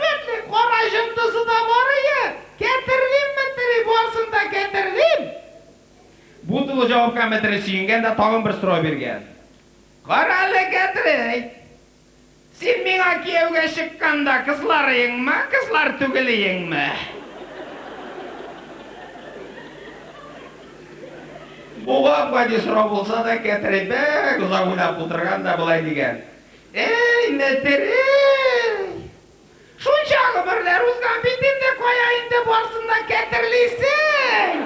verli korajıntısı da varıyı. Getirileyim metri boğazında getirileyim. Bu tulu cevapka metri suyungen de tağın bir sıra bergen. Karalı getirey. Sen mena kiyevge çıkkanda kızlar yengme, kızlar tügülü yengme. Buğa badi sıra bulsa da getirey be, kıza uylap oturgan da bulay degen. Ey metri! Şunca ömürler uzgan bitim de koyayım da boğazında getiriliysin.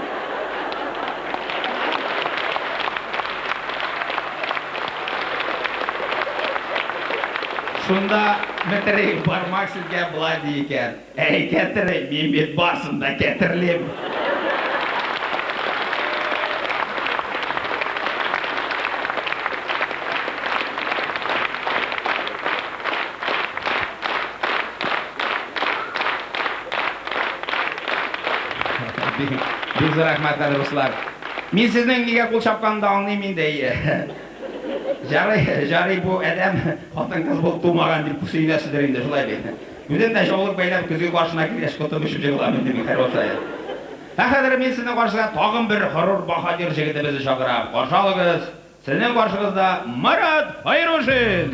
Şunda metri parmak silgen bulay diyken. Ey getirey, men bir boğazında getiriliyim. Biz rahmatlar dostlar. Men sizning nega qo'l chapqanini anglayman deydi. Jari bu adam xotin qiz bo'lib tug'magan deb kusinasizlar endi shulay deydi. Bugun tashovlik baylab ko'zga qarshina kirgash ko'tarishib jig'lamen deb xayr bo'lsa. Haqadir men sizning qarshingizga tag'in bir g'urur bahodir yigitimizni chaqirib, qarshi oling'iz. Sizning qarshingizda Murat Fayrushin.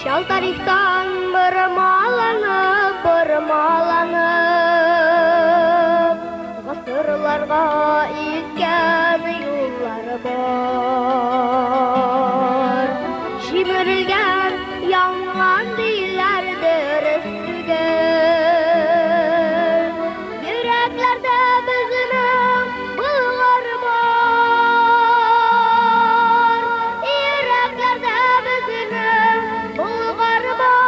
Şal tarihtan bırmalanıp Gasırlarga itken yolları var Şimirilgen, yangan değillerdir üstüge Yüreklerde bizinin bulgarı var Yüreklerde bizinin bulgarı var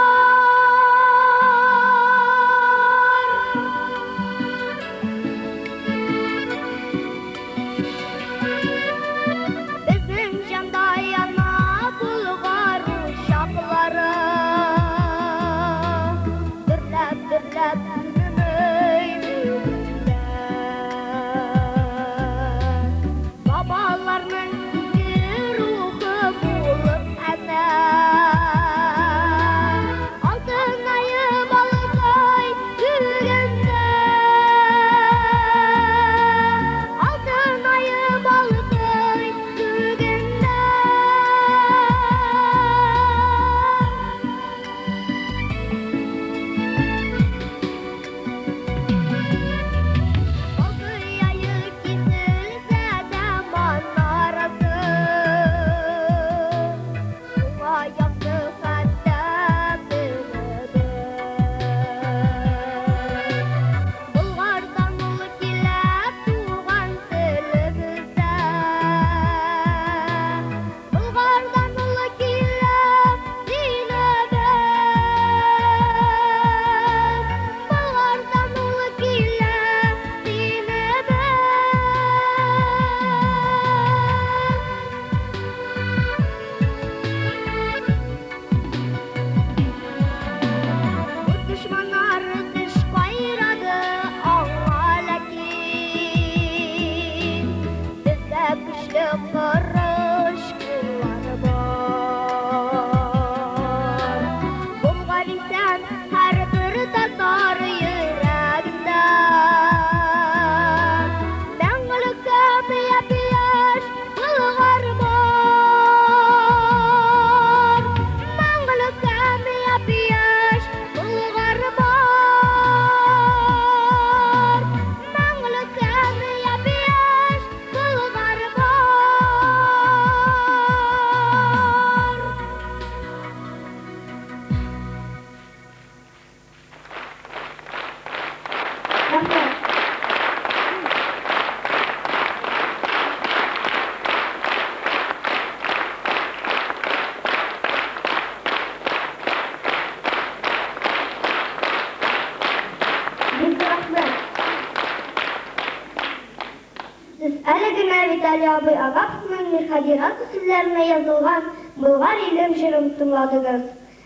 абый Агаповның Мирхадират сүзләренә язылган Болгар илем җырын тыңладыгыз.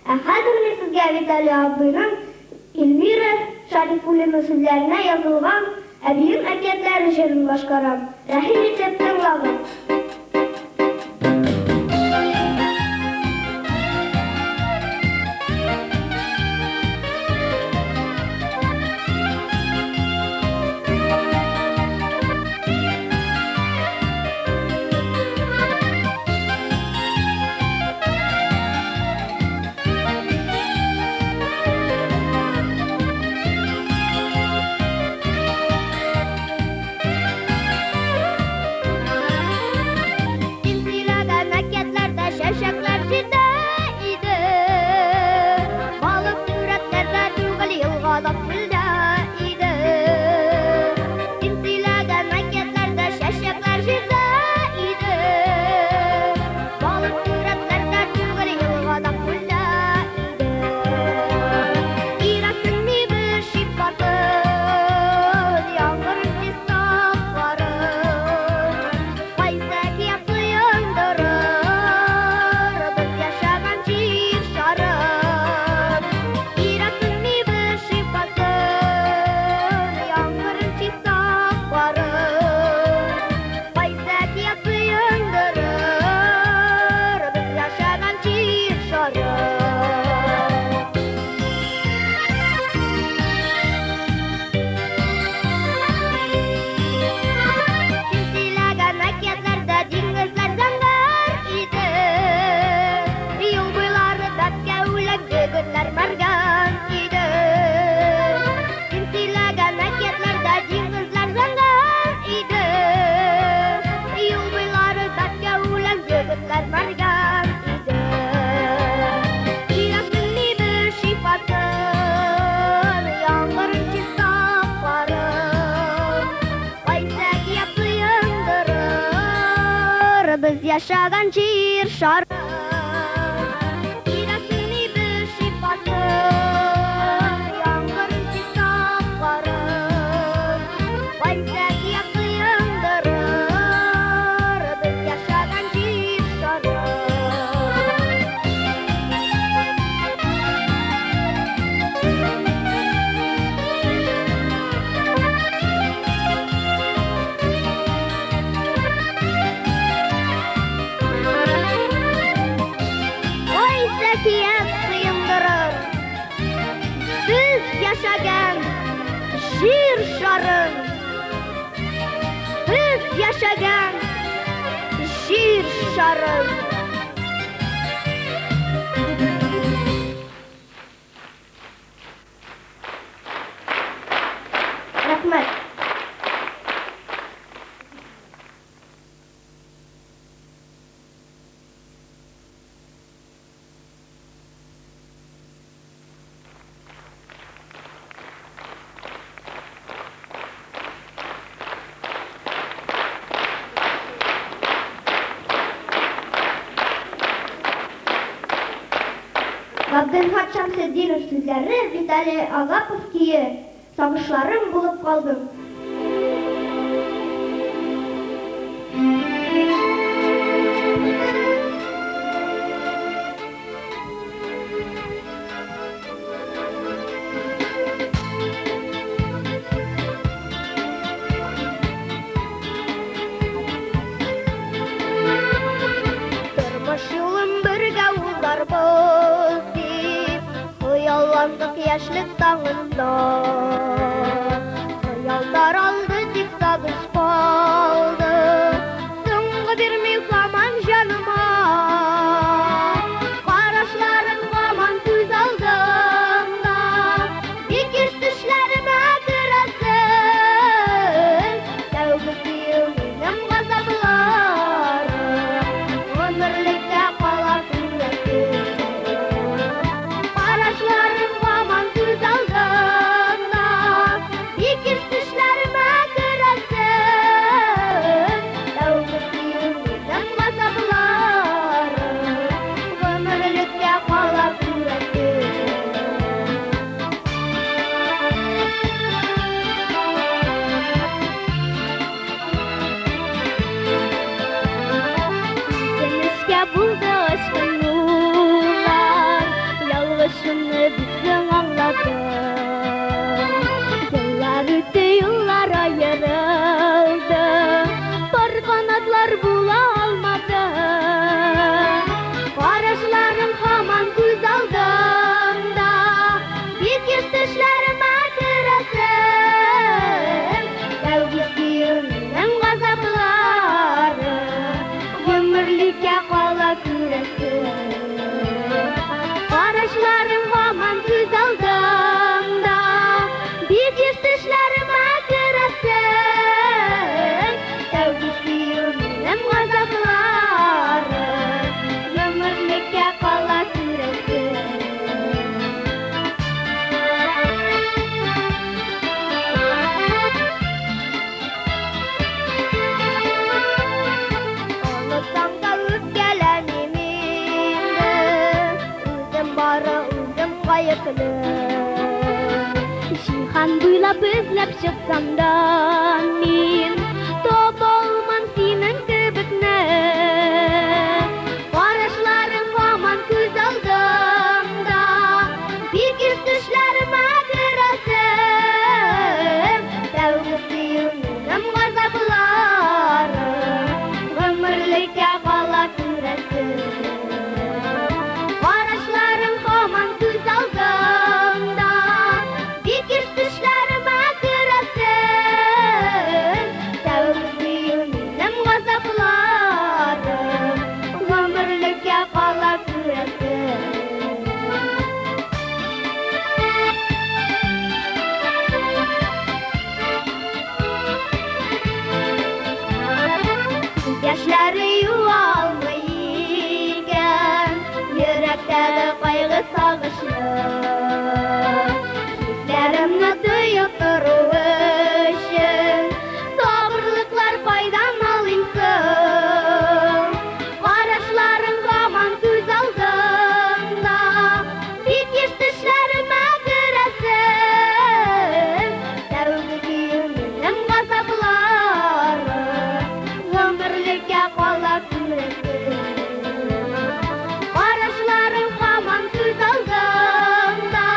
Ә хәзер мин сезгә Виталий абыйның Эльвира Шарифуллина сүзләренә язылган Әбием әкиятләре җырын башкарам. Рәхим итеп тыңлагыз. Biz yaşagan şiir şarkı Yürəkini bir şifatı Yağmurun çiçekleri Bayzak yakı yandırır Biz yaşagan şiir şarkı Biz yaşagan şiir şarın Biz yaşagan şiir şarın Rahmet Габделхат Шамсетдинов сүзләре Виталий Агапов кие Сагышларым булып калдым. Тормыш юлым бергә улдарбыз Хыялландык яшьлек таңында Хыялдар алды тик сагыш калды Соңгы бер миһаман җаныма Карашларың һаман күз алдымда Икеш төшләремә керәсең Тәүге кием минем газапларым Гомерлеккә калар күңелсез Карашларым һаман күз алдымда Икеш төшләремә керәсең Тәүге кием минем газапларым Ömürlükə buldu aşkınlar Yalğışını bütün anladım Yıllar ötü yıllar ayrıldı Bar kanatlar bula almadı Qarışlarım haman göz aldımda Dikiş düşlərime kırasın Sevgisimin gazapları Ömürlükə qala küresin Qarışlarım haman göz aldımda Dikiş düşlərime kırasın Sevgisimin gazapları Ömürlükə qala küresin Anlatsam da ötkelenimini Özüm bara özüm kayıklı Şihan buylap özlep çıksam da min Topolman senin kibikne Qarışlarım haman göz aldımda Dikiş düşlərime kırasın Sevgisimin gazapları Ömürlükə qala küresin Qarışlarım haman göz aldımda Dikiş düşlərime kırasın Sevgisimin gazapları Ömürlükə qala küresin Yaşları yuvalmayken Yürektədə qayğı sağışlı Hislərimni duyup duru üçün Sabırlıklar paydan alayımsın Qarışlarım haman göz aldımda Dikiş düşlərime kırasın Sevgisimin gazapları Ömürlükə qala küresin Qarışlarım haman göz aldımda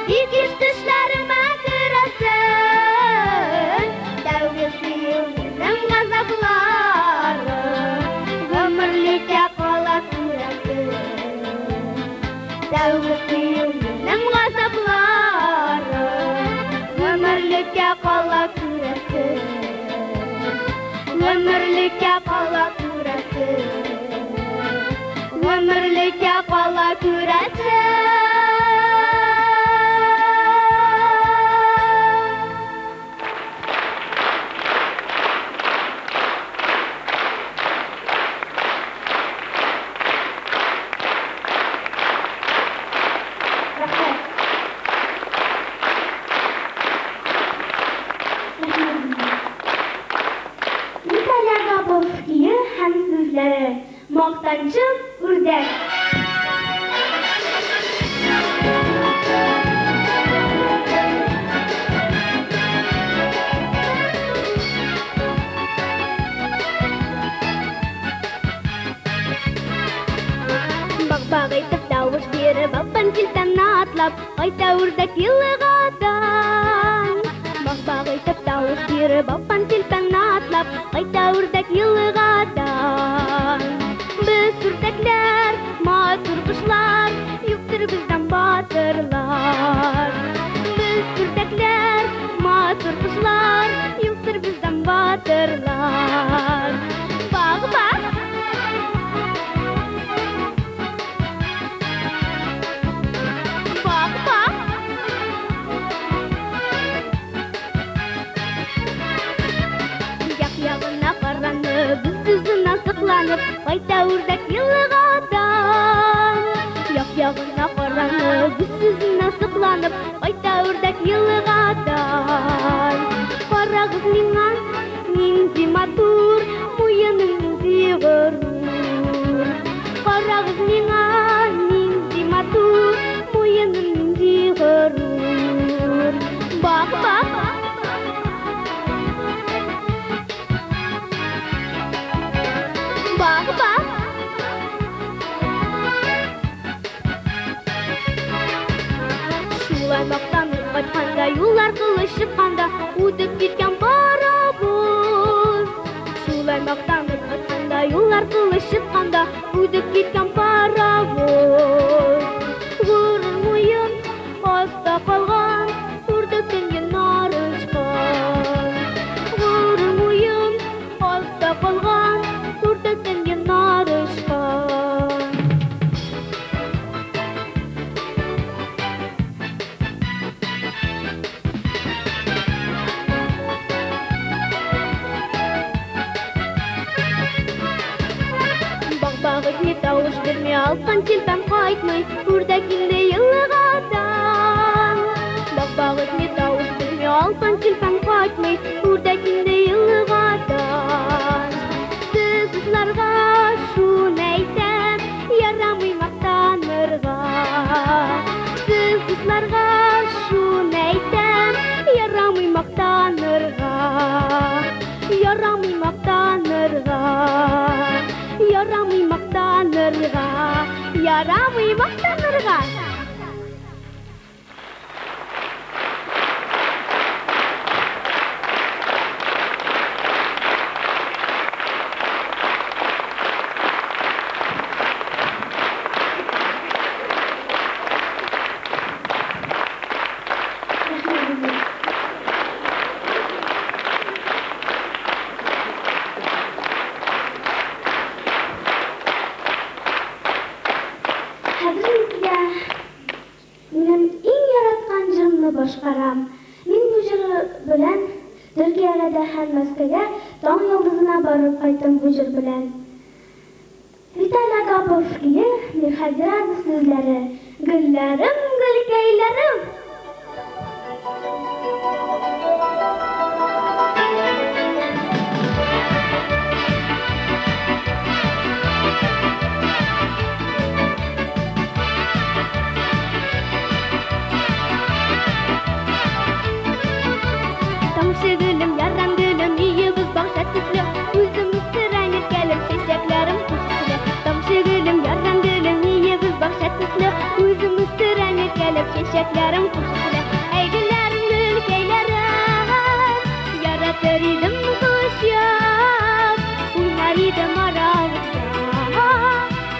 Dikiş düşlərime kırasın Sevgisimin gazapları Ömürlükə qala küresin Sevgisimin gazapları Ömürlükə qala küresin Ömürlükə qala küresin Ömürlükə qala küresin Виталий Agapovskiy һәм сүзләре Мактанчы үрдәк Бак-бак итеп тавыш биреп Алпан килтәнне атлап Кайта үрдәк елыгадан Бак-бак итеп тавыш биреп Алпан килтәнне атлап Кайта үрдәк елыгадан Без үрдәкләр, матур кошлар Юктыр бездән батырлар Без үрдәкләр, матур кошлар Юктыр бездән батырлар Бак-бак Бак-бак Як-ягына каранып, үз-үзенә сыкланып, кайта үрдәк елыгадан. Як-ягына каранып, үз-үзенә сыкланып, кайта үрдәк елыгадан. Карагыз миңа, нинди матур, муеның нинди горур. Карагыз миңа, нинди матур, муеның нинди горур. Бак-бак Бак-бак Sulaymaqtanып қайтқанда, юллар қылышыққанда, өтіп кеткен паровоз. Sulaymaqtanып қайтқанда, юллар қылышыққанда, өтіп кеткен паровоз. Ғұрыр мойын аста қалған, үрдіктенген нары ұшқан. Ғұрыр мойын аста қалған, үрдіктенген нары ұшқан. Бағ-бағыт не тауыш берме алқан телпән қайтмай, үрдәкінде елығадан. Бағ-бағыт не тауыш берме алқан телпән қайтмай, үрдәкінде елығадан. Сіз ұзларға шуын әйтәм, ярамый мақтанырға. Сіз ұзларға шуын әйтәм, ярамый мақтанырға. Ярамый мақтанырға. Ярамый мақтанырға. Ярамый мақтанырға. Минем иң яраткан җырымны башкарам. Мин бу җыр белән Төркиягә дә һәм Мәскәүгә таң йолдызына барып кайттым бу җыр белән. Виталий Агапов кие, Мирхәдирә сүзләре. Гөлләрем, гөлкәйләрем. Gülüm, yarram gülüm, iyimiz bağışa tüklü. Üzümüz sıranır gelip çiçeklerim kuşsulu. Tamşı gülüm, yarram gülüm, iyimiz bağışa tüklü. Üzümüz sıranır gelip çiçeklerim kuşsulu. Ey güllerim, gülkeylerim, yaratır idim kuşum. Uynar idim aramızda,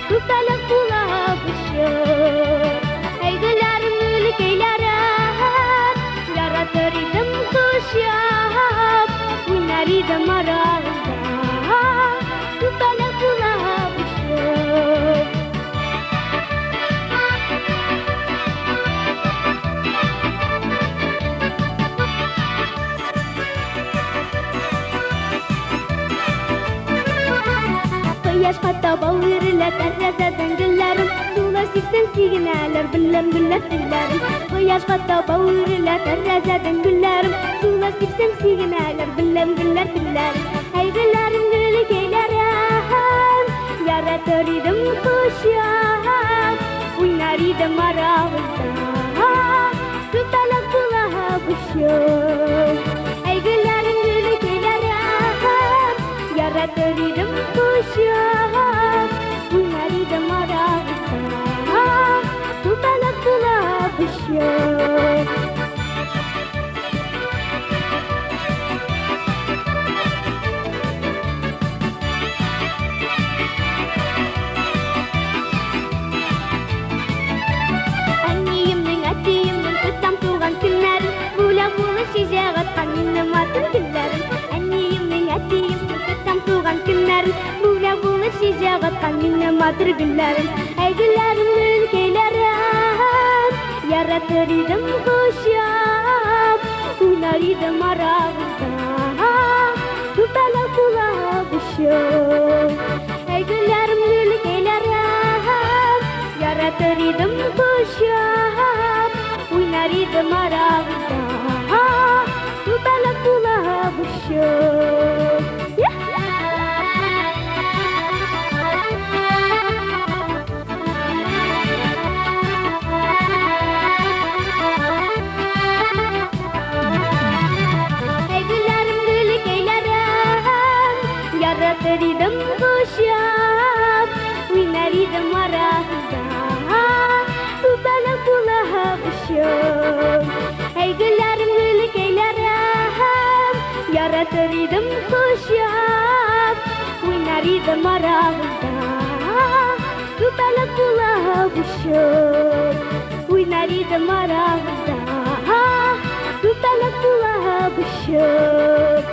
tutalım bulabışım. Ey güllerim, gülkeylerim, yaratır idim kuşum. Uynar aramızda, tutalım bulabışım. Koyaş hatta bağırırlar terrazadan güllerim. Sular siksen sigineler, billem güller dillerim. Koyaş hatta bağırırlar terrazadan güllerim. Sular siksen sigineler, billem güller dillerim. Ey güllerim, gülkeylerim, yaratır idim kuşum. Uynar idim aramızda, tutalım bulabışım. Ey güllerim, gülkeylerim, yaratır idim kuşum. Uynar idim aramızda, tutalım bulabışım. Matır güllerim, ey güllerim, gülkeylerim, yaratır idim kuşum. Uynar idim aramızda, tutalım bulabışım. Ey güllerim, gülkeylerim, yaratır idim kuşum. Uynar idim aramızda, tutalım bulabışım. Yaratır idim kuşum, uynar idim aramızda, tutalım bulabışım. иде марагында, күпәлек була бушып. Уйнар иде марагында, күпәлек була бушып.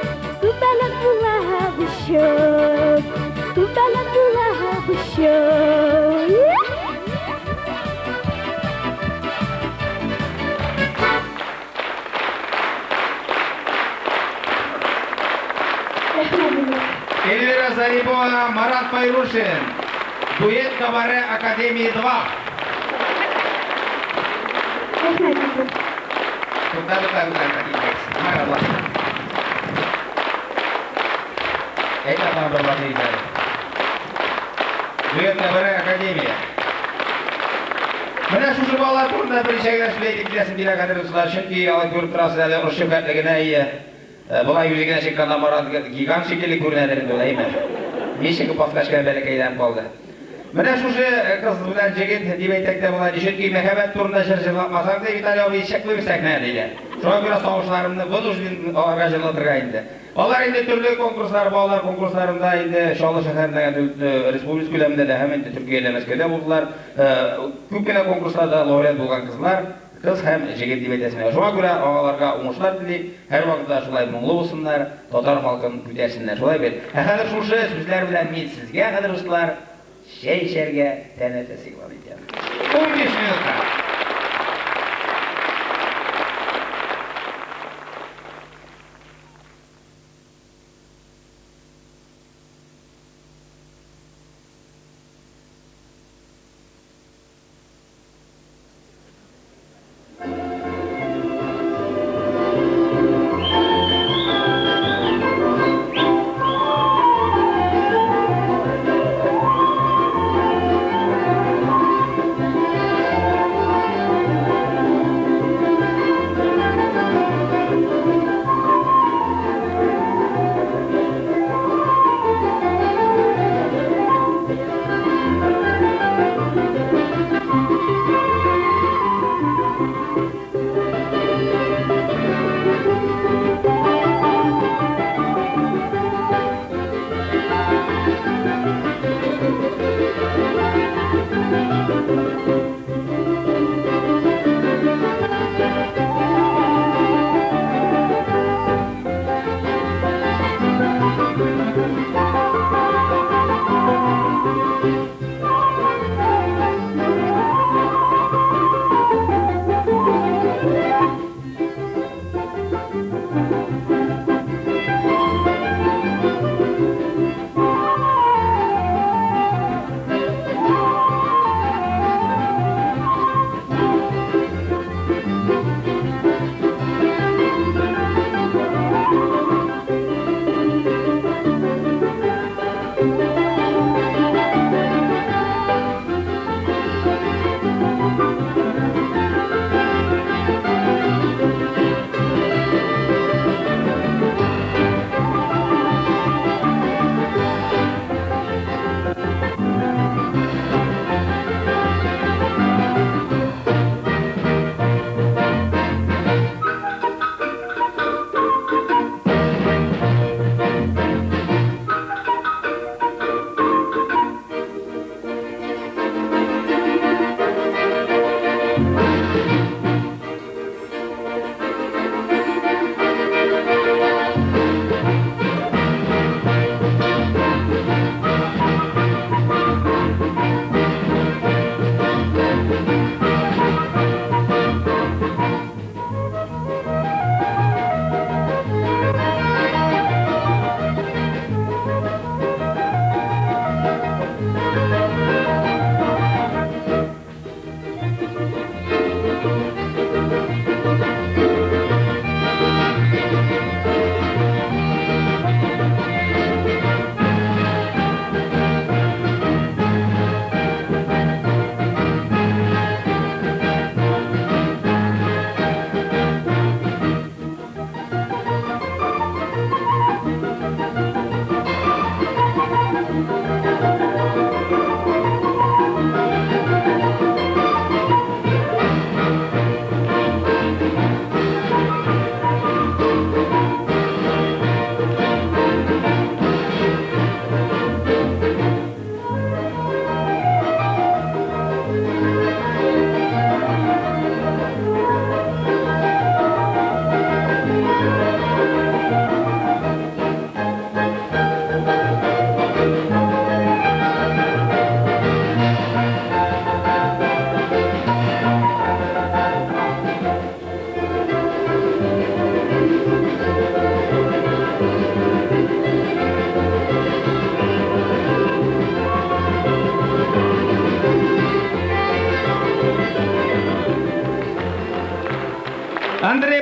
Күпәлек була бушып. Күпәлек була бушып. Эльвира Зарипова, Марат Пайрушин. Дуэт Кабаре Академии 2. Туда. Марат. Это вам благодарю. Дуэт Кабаре Академия. Менә шушы балалар турында бер шәгәр сөйләйтеп киләсем килә кадәр дуслар, чөнки алар күреп торасыз әле ошы фәтлегенә Бұлай өзігіне шекканда Марат гигант шекелі көрінәдер инде ойлаймын. Нешекі паскашка бәләкәйдән қалды. Менә шушы кыз белән жігіт димәйтәктә була, чөнки мәхәббәт турында жыр җырлатмасаң да Виталий абый шекле бер сәхнә диде. Шуңа күрә сагышларымны вынужден аларга җырлатырга инде. Алар инде төрле конкурслар, балалар конкурсларында инде Шалы шәһәрендә республика күләмендә дә һәм инде Төркиядә, Мәскәүдә булдылар. Күп кенә конкурсларда лауреат булган кызлар. Кыз һәм җегет дип әйтәсенә. Шуңа күрә аларга уңышлар телим. Һәр вакытта шулай моңлы булсыннар, татар халкын күтәрсеннәр. Шулай бит. Хәзер шушы сүзләр белән мин сезгә, кадерле дуслар, чәй эчәргә тәнәфес игълан итәм. 15 минутка.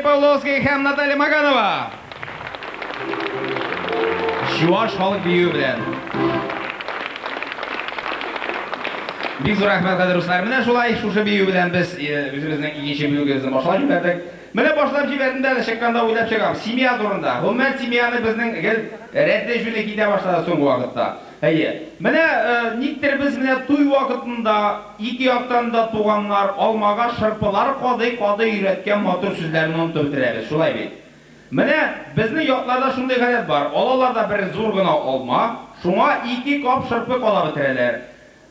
Павловский һәм Наталья Маганова. Чуаш халык бию белән. Бик зур рәхмәт кадерле дуслар. Менә шулай шушы бию белән без үзебезнең икенче бүлегебезне башлап җибәрдек. Менә башлап җибәрдем дә чыкканда уйлап чыгам. Семья турында. Гомумән семьяны безнең рәтле җүле китә башлады соңгы вакытта. Әйе. Менә никтер без менә туй вакытында ике яктан да туганнар алмага шырпылар кадый өйрәткән матур сүзләрне онытып бетерәбез. Шулай бит. Менә безнең якларда шундый гадәт бар. Алалар да бер зур гына алма, шуңа ике кап шырпы кала бетерәләр.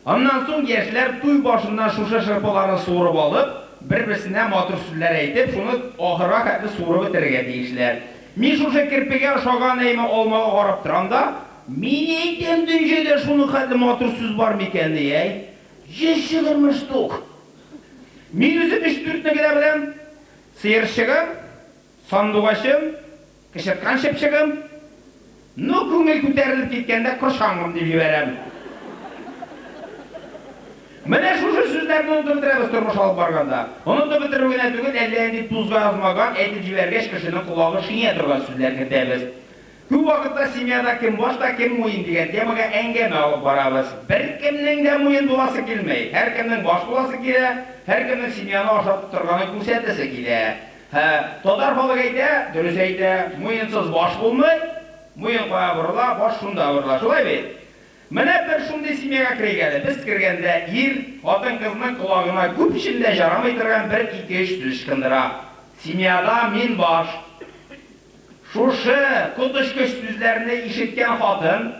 Аннан соң яшьләр туй башыннан шушы шырпыларны суырып алып, бер-берсенә матур сүзләр әйтеп, шуны ахырга хәтле суырып бетерергә тиешләр. Мин шушы кирпегә ошаган әйме алмага карап торам да, мин әйтәм дөньяда шуны хәтле матур сүз бар микән ди, 120 штук. Мин үзем 3-4 генә беләм. Сыерчыгым, сандугачым, кычыткан шепчыгым, ну күңел күтәрелеп киткәндә кошаңым дип җибәрәм. Менә шушы сүзләрне онытып бетерәбез тормыш алып барганда. Онытып бетерү генә түгел, әллә инде тузга язмаган, әйтеп җибәргәч кешенең колагы шиңә торган сүзләр кертәбез. Күп вакытта семьяда кем башта, кем муен дигән темага әңгәмә алып барабыз. Бер кемнең дә муен буласы килмәй. Һәркемнең баш буласы килә, һәркемнең семьяны ашатып торганын күрсәтәсе килә. Татар халык әйтә, дөрес әйтә, муенсыз баш булмый, муен кая борыла, баш шунда борыла. Шулай бит. Менә бер шундый семьяга кергәндә, без кергәндә ир хатын кызның колагына күп эчендә ярамый торган 1-2-3 сүз кындыра. Семьяда мин баш. Шушы котышкыч сүзләрне ишеткән хатын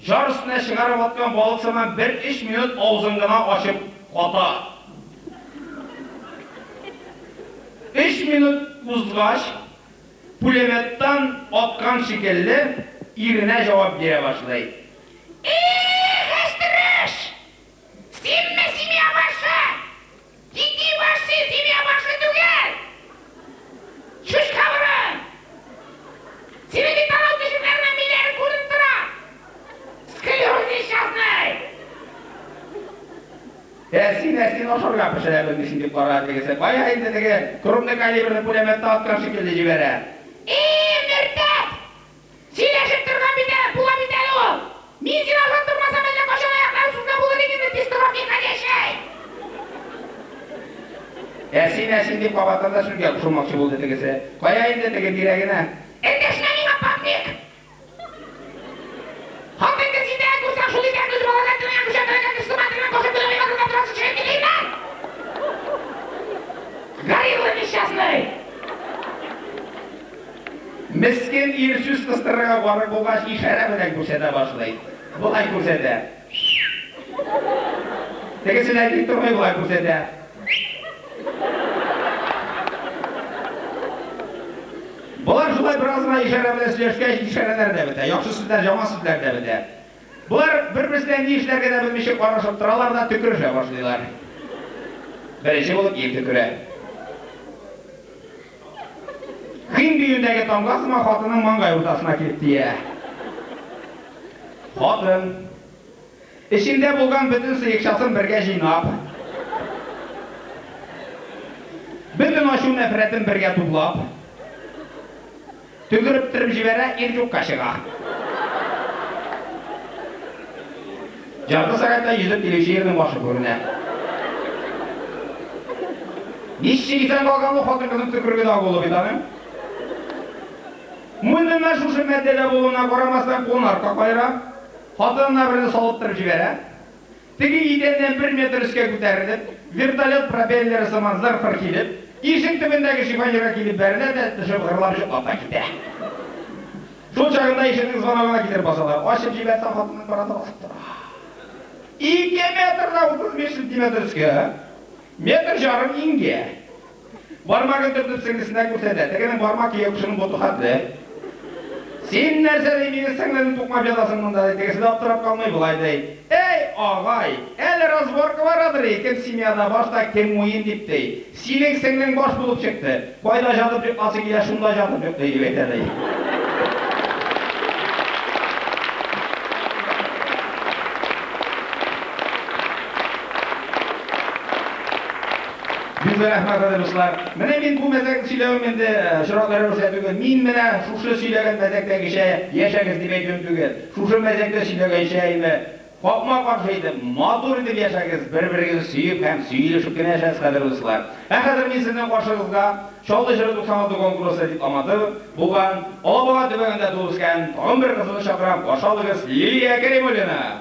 жар өстенә чыгарып аткан балык сыман 1-3 минут авызын гына ачып ката. 3 минут узгач, пулеметтан аткан шикелле иренә җавап бирә башлый. Хәстрәш! Симме семья башы! Дики башы семья башы түгел! Шуш кабырын! Синең танау төшүләренә миләр күреп тора! Склероз несчастный! Син ашарга пешерә белмисең дип кара дигән. Кая инде теге крупный калибрлы пулеметтан аткан шикелле җибәрә. Мөртәт! Сөйләшеп торган бит, була бит ул! Мин сине ашаттырмасам әллә качан аяклар сүзле булыр идем, тестировка һәдәшәй. Син дип кабатында сүзгә кушылмакчы булды тегесе. Кая инде теге бирәгенә? Эндәшмә миңа папник. Хатын кызыда күрсәм шул итә күз балалар төнья күрсәтергә кыстыматырга кошып белмәй барырга торасы шәй диләр. Горилла несчастный. Мескен ир сүз кыстырырга барып булгач ишарә белән күрсәтә башлый. Булай күрсәтә. Тегесенә тик тормый булай күрсәтә. Булар шулай беразына ишарә белән сөйләшкәч, ишарәләр дә бетә, яхшы сүзләр, яман сүзләр дә бетә. Булар бер-берсенә ни эшләргә дә белмичә карашып торалар да төкерешә башлыйлар. Беренче булып ир төкерә. Кин биюдәге тамга сыман хатының маңгай уртасына килеп тия. Хатын эчендә булган бөтен сыекчасын бергә җыйнап, бөтен ачу нәфрәтен бергә туплап, төкереп торып җибәрә, ир юкка чыга. Жарты сәгатьтә йөзеп килүче ирнең башы күренә. Ничек исән калган хатын кызын төкергә дә булып бит аның. Муйнына шушы мәддәдә булуына карамастан кунарка кайра, хатынына берне салып торып җибәрә. Теге идәннән 1 метр өскә күтәрелеп, вертолет пропеллеры сыман зырфыр килеп, ишек төбендәге шифоньерга килеп бәрелә дә төшеп гырлап җыплап китә. Шул чагында ишекнең звоногына китереп басалар. Ачып җибәрсә хатынның бараты басып тора. 2 метрда 35 сантиметр өскә, метр жарым иңгә. Бармагын төртеп сеңлесенә күрсәтә. Тегенең бармак киешенең боту хәтле. Син нәрсә ди мине сеңләнеп тукмап ятасың монда? Тегесе дә аптырап калмый булай ди. Эй, агай, әле разборка барадыр икән семьяда башта кем муен дип ди. Синең сеңлең баш булып чыкты. Кайда жатып йокласы килә, шунда жатып йоклый дип әйтә ди. Bizler rahmat dostlar. Mene men bu mezek söyleyeyim endi şuraklara öğretügen. Min mene şuşu söylegen mezekteki şey yaşagız diye döndügen. Şuşu mezekte söylegen şeyimi Korkma karşıydı, madur edip yaşagız, bir-birinizi suyup hem suyuluşup gene yaşagız kadir dostlar. Hazır men sizden karşınızda Şolda Jırı 96 konkursu edip amadı. Bugan Olabağa tübeginde tuğusken 11 kızını şakıram koşalığız Liliya Kerimulina.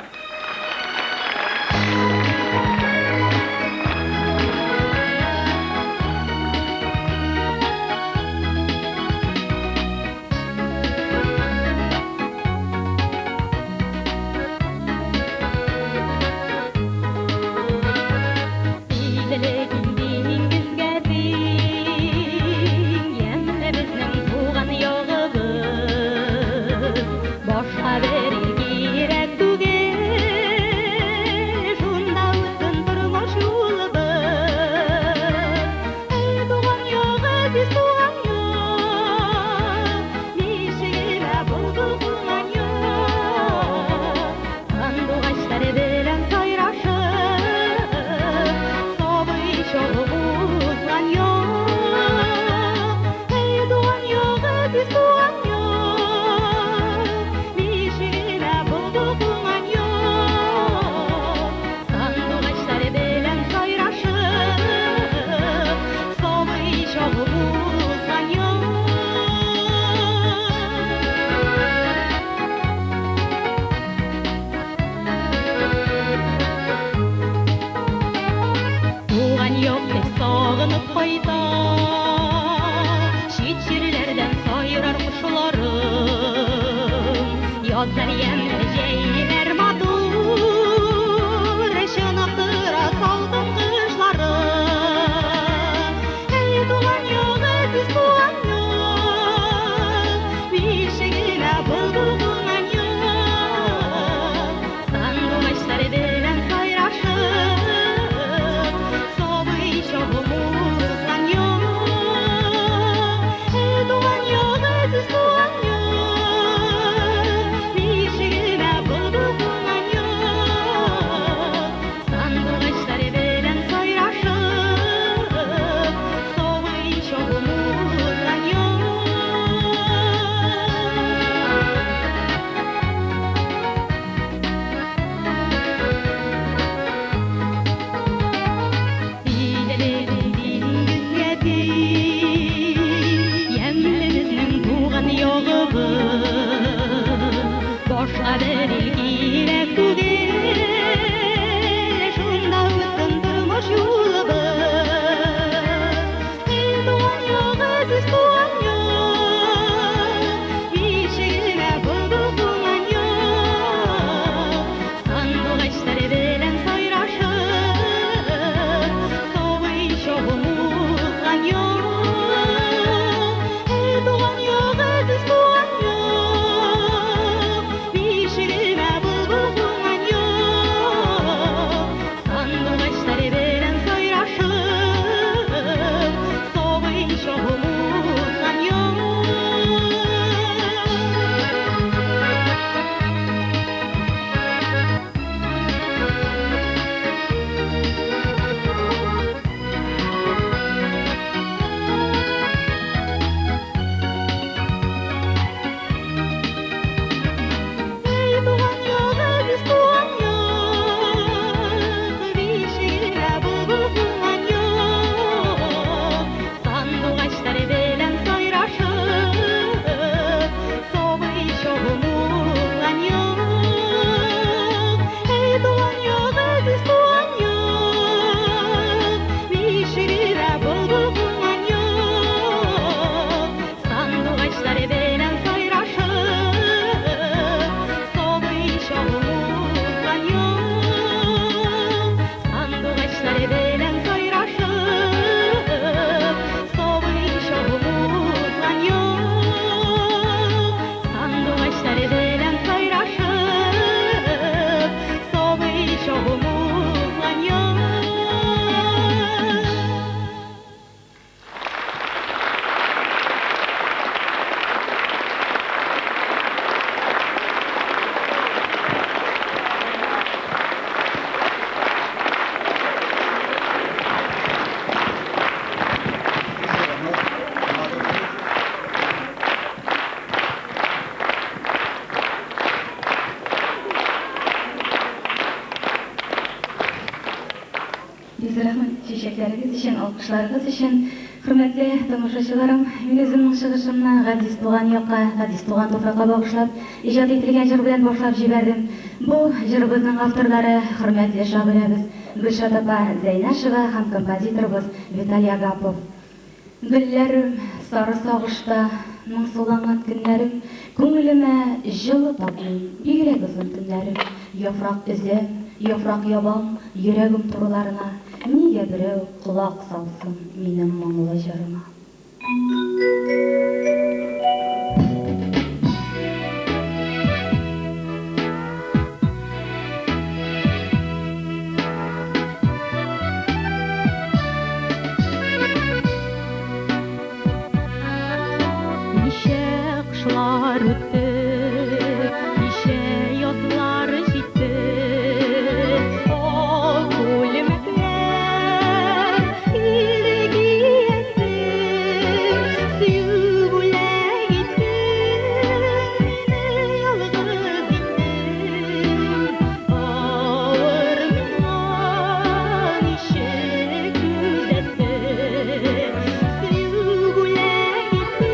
Boşa verir girek tuge Biz rahmet çiçekleriniz için, alkışlarınız için. Hürmetli tamашaçılarım, мен өзімнің шығышымны Газиз туған яққа, Газиз туған топраққа бағышлап, ижад етілген жыр белән башлап җибәрдем. Бу җырыбызның авторлары хөрмәтле шагыйрәбез Гөлшат апа Зәйнәшева һәм композиторыбыз Виталий Агапов. Гөлләрем сары сагышта, моңсуланган көннәрем, күңелемә җылы татлы, бигрәк озын төннәрем. Яфрак өзәм, яфрак ябам, йөрәгем турыларына. Нигә берәү колак салсын минем моңлы җырыма? Ничә кышлар үтте, ничә язлар җитте, ак үлемекләр илдә киясе, сөю бүләк итте, мине ялгыз итте, авыр миңа ничек күзәтте, сөю бүләк итте.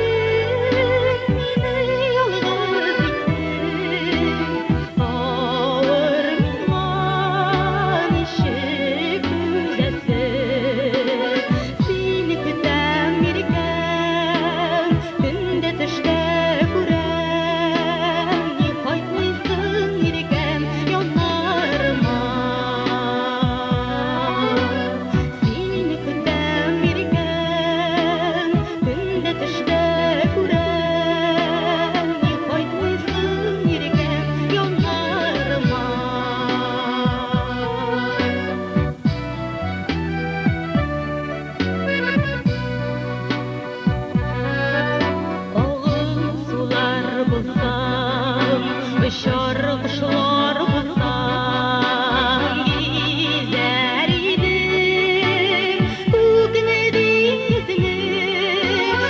Uçar kuşlar bulsam gezer idim Bugüne denizini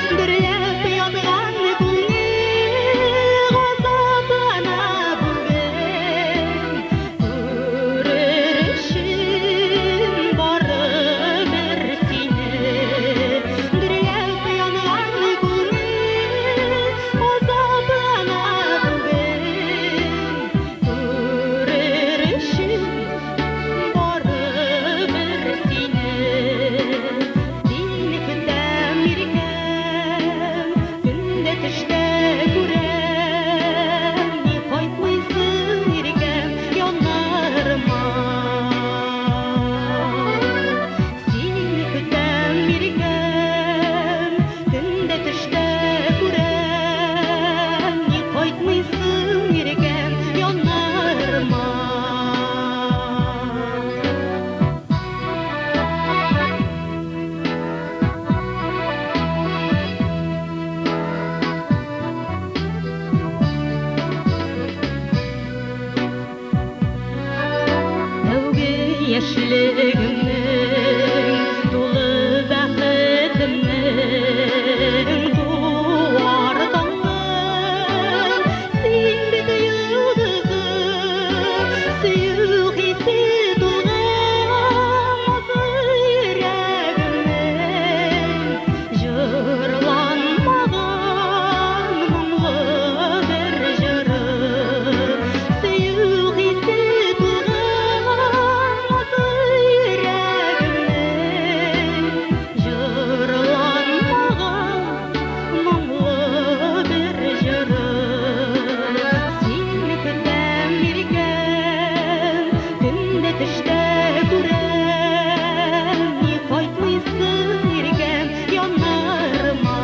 gürlep yangan күңел Gazabına bugün Görüşüm barıdır seni Gürlep yangan күңел Gazabına bugün Görüşüm barıdır seni Seni күндәм иркәм Күндә төштә күрәм Ни кайтмыйсың иркәм янарыма Сине күндәм иркәм Күндә төштә күрәм Ни кайтмыйсың иркәм янарыма Тәүге яшьлегемнең тулы бәхетемнең туар таңым Син бит йолдызым, сөю хисе тулган йөрәгемнең җырланмаган моңлы бер җыры Сөю хисе тулган йөрәгемнең җырланмаган моңлы бер җыры Сине күндәм иркәм Күндә төштә күрәм Ни кайтмыйсың иркәм янарыма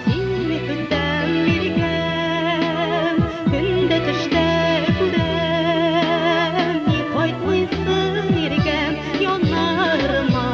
Сине күндәм иркәм Күндә төштә күрәм Ни кайтмыйсың иркәм янарыма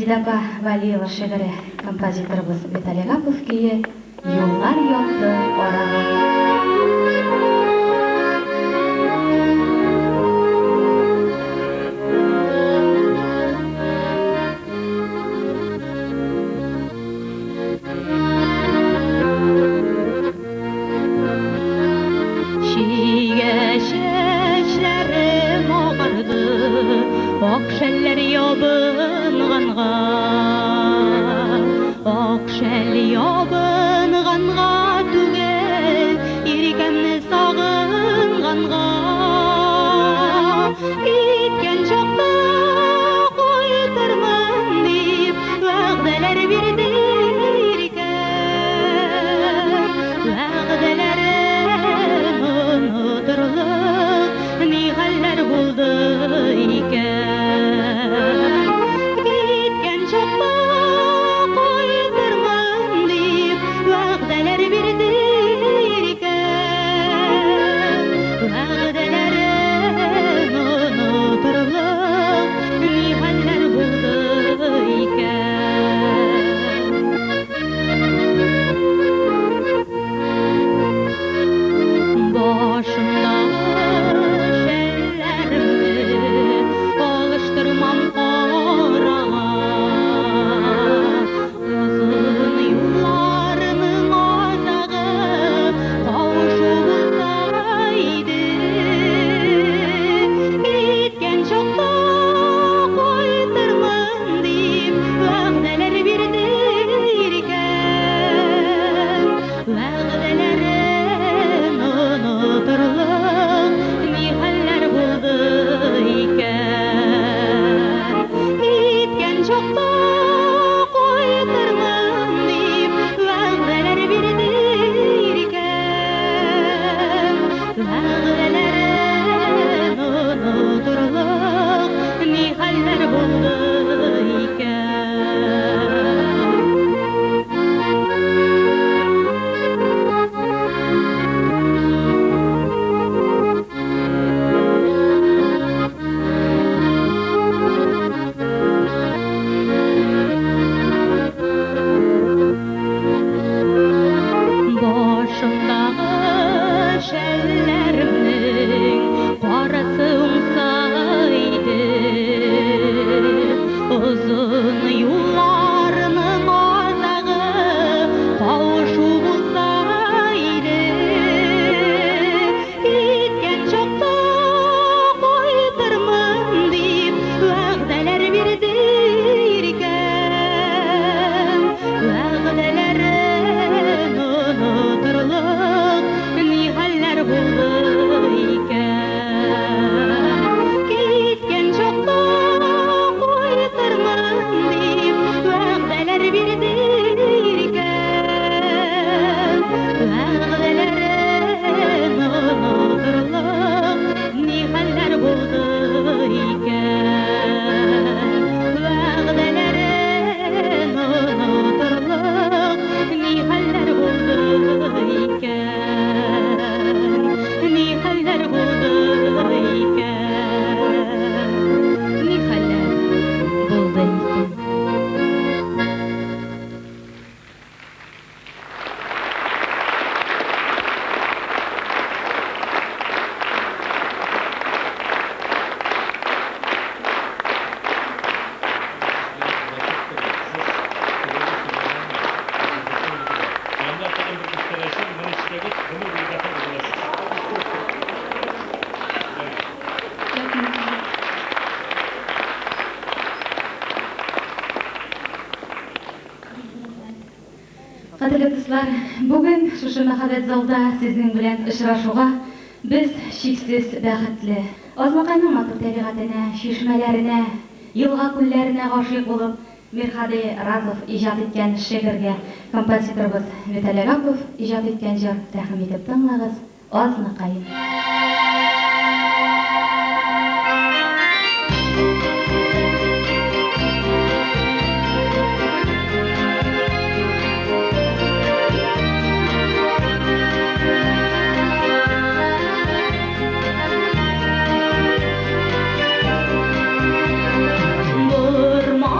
Резидака Валиева шигыре, композиторыбыз Виталий Агапов кие «Юллар ятты арага». Ak şəller yabınğanğa, ak şəll yabınğanğa tügel, irkəmni sağınğanğa. Gitken çaqda qoytırmın deyip, vəğdələr birdi irkəm. Vəğdələrin unuturluq, nihaller buldu ikən. Кадерле дуслар, бүген шушы мәхәббәт залда сезнең белән очрашуга без шиксез бәхетле. Азмакайның матур табигатенә, чишмәләренә, елга-күлләренә гашыйк булып, Мирхади Разов иҗат иткән шигырьгә композиторыбыз Виталий Агапов иҗат иткән җыр тәкъдим итеп тыңлагыз. Азмакай. Vurma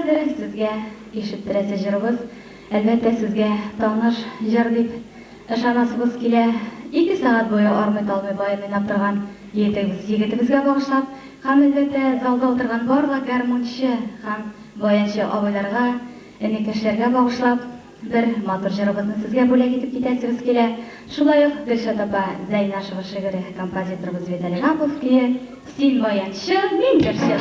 хәзер сезгә ишеттерәсе җырыбыз, әлбәттә сезгә таныш җыр дип ышанасыбыз килә. 2 сәгать буе армый-талмый баян уйнап торган егетебезгә багышлап, һәм әлбәттә залда утырган барлык гармунчы һәм баянчы абыйларга, энекәшләргә багышлап, бер матур җырыбызны сезгә бүләк итеп китәсебез килә. Шулай ук Гөлшат апа Зәйнашева шигыре, композиторыбыз Виталий Гапов кие, син баянчы, мин җырчы.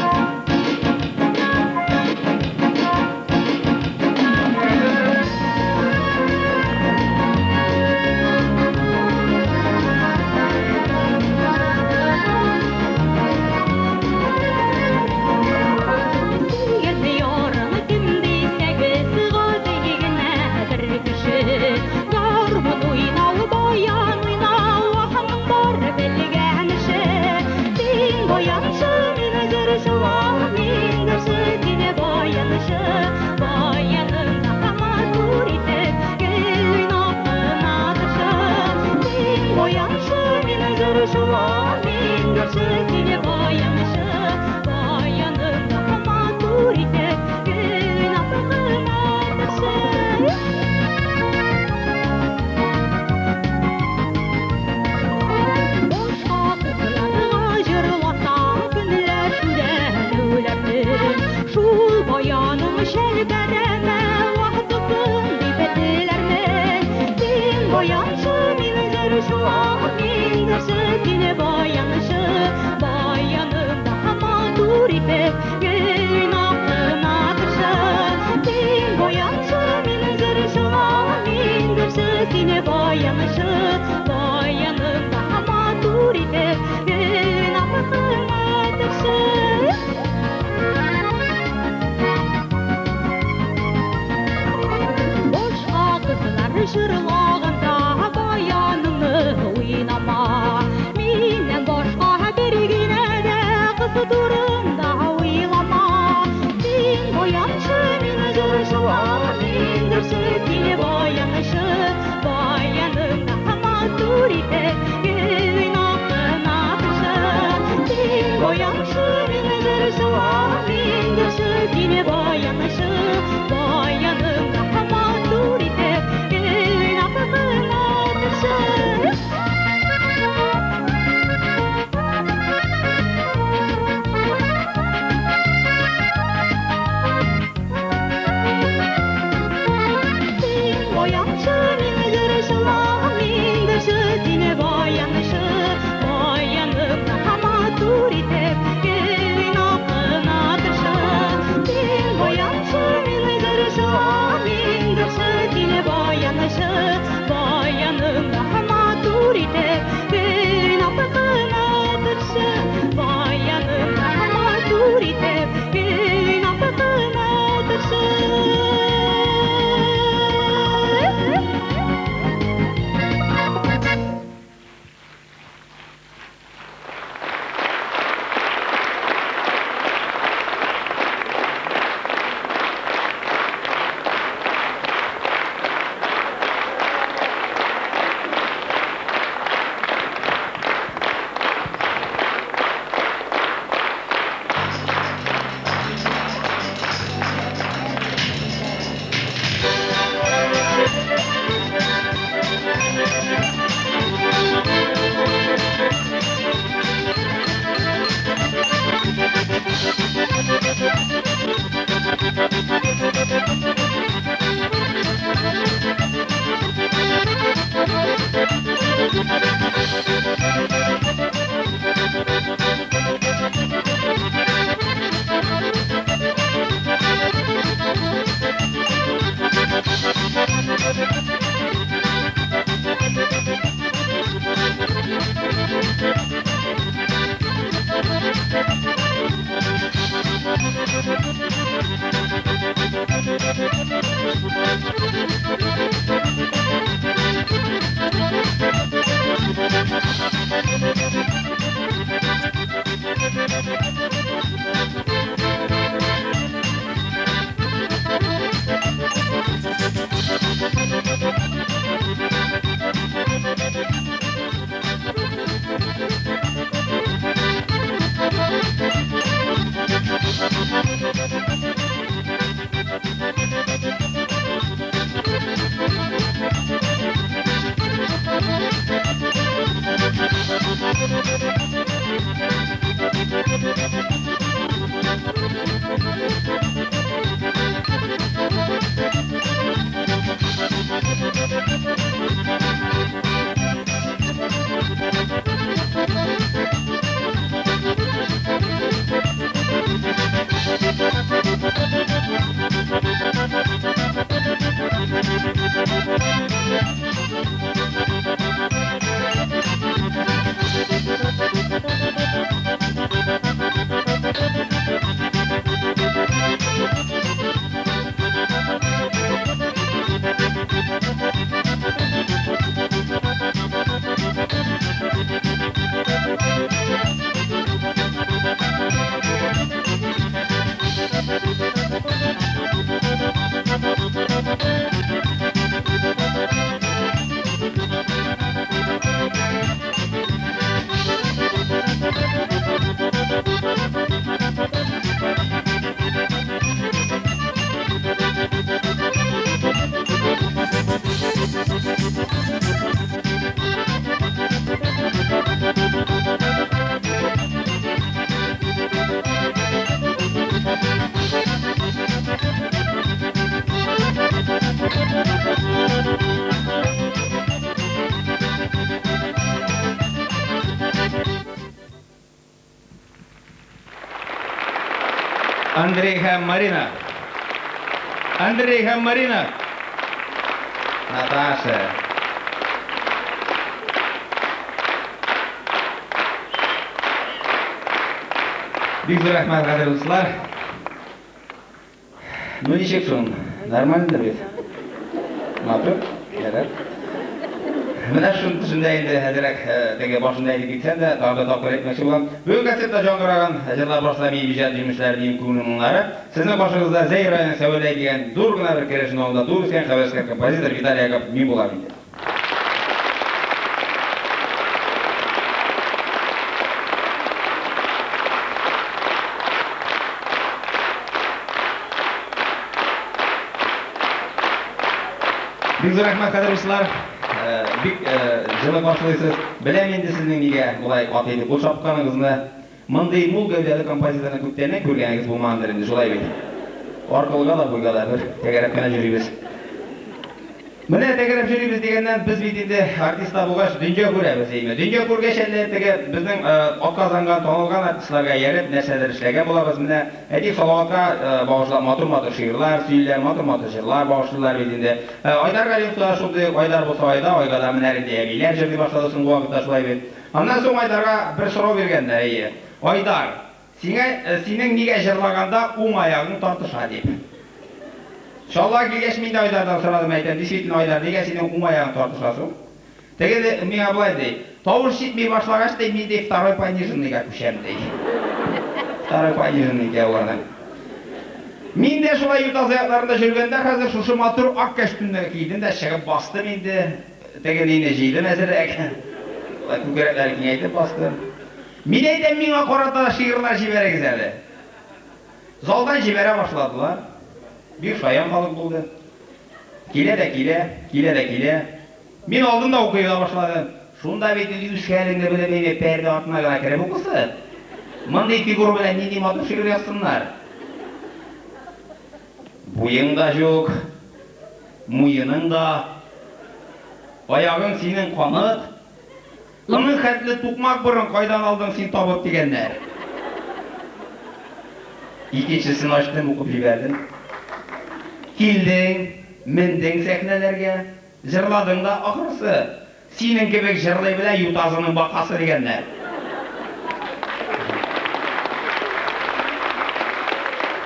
Андрей һәм Марина. Андрей һәм Марина. Наташа. Бик зур рәхмәт, кадерле дуслар. Ну ничек шун? Нормальдыр бит? Матур? Ярар. Менә шуның төшендә инде хәзерәк теге башында идек икән дә, тагы да тапкыр әйтмәкче булам. Бүген концертта җангыраган җырлар башлап иҗат җимешләр дигән күңел моңнары. Сезнең башыгызда Зәйрәнең Сәвәләй дигән зур гына бер керешен алда тур икән хәвәскәр композитор Виталий Агапов мин булам инде. Бик зур рәхмәт, кадерле дуслар. Бик җылы каршылыйсыз. Беләм инде сезнең нигә булай ат итеп ул шапканыгызны. Мондый мул гәүдәле композиторны күптәннән күргәнегез булмагандыр инде, шулай бит. Аркылыга да буйга да бер тәгәрәп кенә йөрибез. Менә тәгәрәп йөрибез дигәннән без бит инде артистта булгач дөнья күрәбез, әйме. Дөнья күргәч әллә теге безнең атказанган, танылган артистларга ярып нәрсәдер эшләгән булабыз. Менә әйтик салаватка багышлап матур-матур шигырьләр, сөйләр, матур-матур җырлар багышлыйлар бит инде. Айдар Галиев та шундый, Айдар булса Айда, Айга да менә инде әбиләр җырлый башлады соңгы вакытта шулай бит. Аннан соң Айдарга бер сорау биргәннәр, әйе. Айдар, синең нигә җырлаганда уң аягың тартыша дип. Шалла килгәч мин дә Айдардан сорадым, әйтәм, действительно Айдар, нигә синең уң аягың тартышасың? Теге миңа булай ди, тавыш җитми башлагач та мин дә второй пониженныйга күчәм ди. Второй пониженныйга уларның. Мин дә шулай ютаз аякларында жүргәндә хәзер шушы матур ак кәштүнне кидем дә чыгып бастым инде. Теге нине җыйдым әзерәк. Күкрәкләр киңәйтеп бастым. Мин әйтәм, миңа карата шигырьләр җибәрегез әле. Залдан җибәрә башладылар. Бик шаян халык булды. Килә дә килә. Мин алдым да укый башладым. Шунда бит үскәлеңне белмәйме, пәрдә артына гына кереп укысы. Мондый фигура белән нинди матур шигырь язсыннар. Буең да юк, муеның да, аягың синең каныт, ымын хәтле тукмак борын кайдан алдың син табып дигәннәр. Икенчесен ачтым, укып җибәрдем. Килдең, мендең сәхнәләргә, җырладың да ахырсы. Синең кебек җырлый белә ютазының бакасы дигәннәр.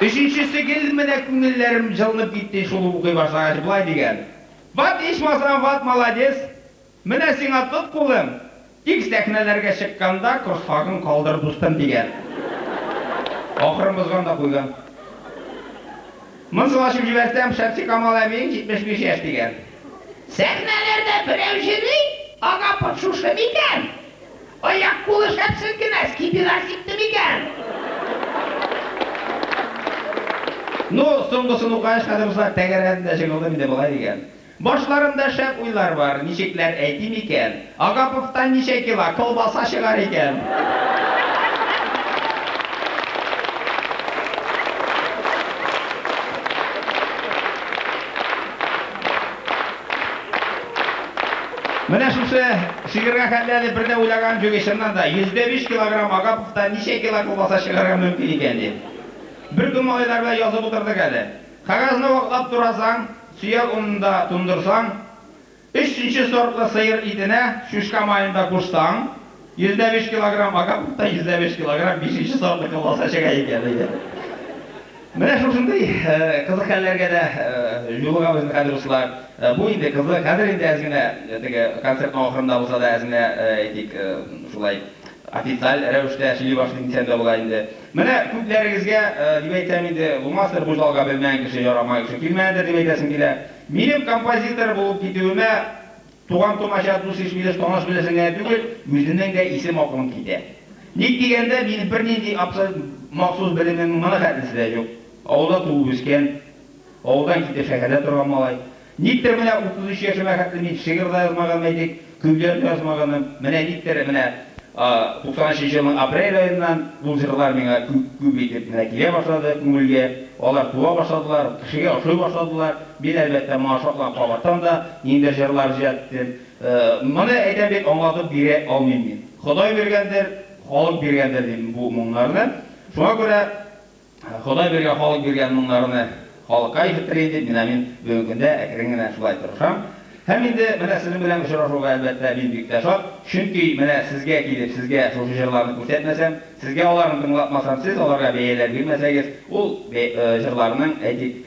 Өченчесе килде, менә күңелләрем җылынып китте шул укый башлагач булай дигән. Ват ичмасам, ват молодец. Менә сиңа тот кулым. Тик сәхнәләргә чыкканда корсагың калдыр дустым дигән. Ахырын бозганда куйган. Мынсылашып җибәрсәм, Шәмси Камал әбиең 75 яшь дигән. Сәхнәләрдә берәү җырлый, Агапов шушы микән? Аяк кулы шәпсен генә скипидар сипте микән? Ну, соңгысын укыгач хәзер тәгәрәдә җыгылдым инде булай дигән. Башларында шәп уйлар бар, ничекләр әйтим икән. Агаповтан ничә кило колбаса чыгар икән. Менә шушы шигырьгә хәлләре бердә уйлаган җүгешеннән да 105 килограмм Агаповтан ничә кило колбаса чыгарга мөмкин икән дип. Бер көн малайлар белән язып утырдык әле. Кагазны ваклап турасаң, сөяк унында тундырсаң, 3нче сортлы сыер иденә шушка майында кушсаң, 105 килограмм Агаповтан 105 килограмм 5нче сортлы колбаса чыга икән диде. Менә шушындый кызык хәлләргә дә юлыгабыз кадерле дуслар. Бу инде кызык, хәзер инде әзгенә теге концертның ахырында булса да әзгенә әйтик шулай официаль рәвештә сөйли башлый дисәм дә була инде. Менә күпләрегезгә дип әйтәм инде, булмастыр бу залга белмәгән кеше, ярамаган кеше килмәдер дип әйтәсем килә. Минем композитор булып китүемә туган тумача дус ишмилеш таныш беләсеңә түгел, үзенең дә исем акылым китә. Ник дигәндә, мин бернинди махсус белемем моны хәтлесе дә юк. Авылда туып үскән, авылдан китеп шәһәрдә торган малай. Никтер менә 33 яшемә хәтле мин шигырь дә язмаган әйтик, күпләр язмаганым. Менә никтер менә 90 елның апрель аеннан бу җырлар миңа күп итеп менә килә башлады күңелгә. Алар туа башладылар, кешегә ошый башладылар. Мин әлбәттә машаклан кабаттан да ниндидер җырлар җыяттым. Моны әйтәм бит аңлатып бирә алмыйм мин. Ходай биргәндер, халык биргәндер дим бу моңнарны. Шуңа күрә Ходай берген, халық берген мұңларыны халыққа ешіттірейді, мен бүгінгі күнде әкіріңіне шулай тұрышам. Һәм инде менә сезнең белән очрашуга әлбәттә мин бик тә шат. Чөнки менә сезгә килеп, сезгә шушы җырларны күрсәтмәсәм, сезгә аларны тыңлатмасам, сез аларга бәяләр бирмәсәгез, ул җырларның әйтик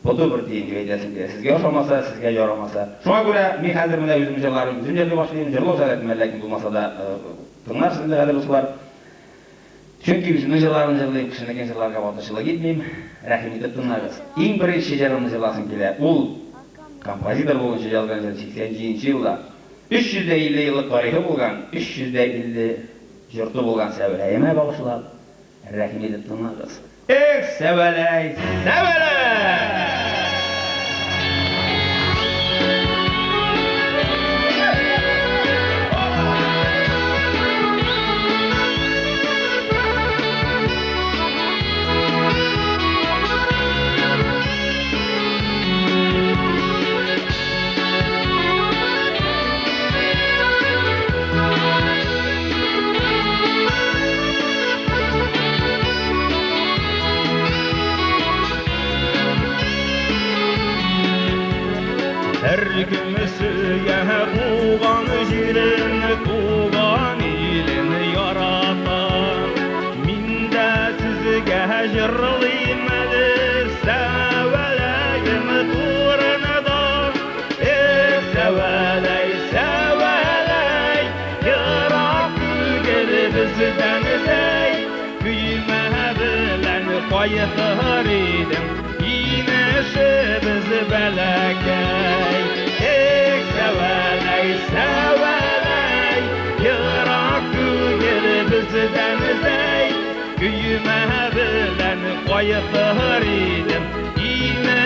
Bodu bir deyin gibi eylesin diye. Sizge hoşolmasa, sizge yaramasa. Şuna göre min hazır mene özüm jırlarım, özüm jırlı başlayayım, jırlı olsa ettim ellekin bulmasa da tınlarsınız da hazır olsalar. Çünkü özümün jırlarını jırlayıp, kışındaki jırlarga batışıla gitmeyeyim, rahim edip tınlarız. En birinci jırını jırlasın kele, ol kompozitor bolunca yazgan jır 80-ci yılda 350 yıllık tarihi bolgan, 350 jurtu bolgan Səvələyimə bağışlap, rahim edip tınlarız. Ey Səvələk, Səvələk! Herkümüsüye tuğan jirini, tuğan ilini yaratan. Min de sizge jırlayım eli, Səvələyim turnadan. Ey Səvələk, Səvələk, yırak gel bizden zey. Güyme bilen qayıtır idim, yine biz beləkəy. Ey Səvələk, Səvələk, yırak gel bizden zey. Güyme bilen qayıtır idim, yine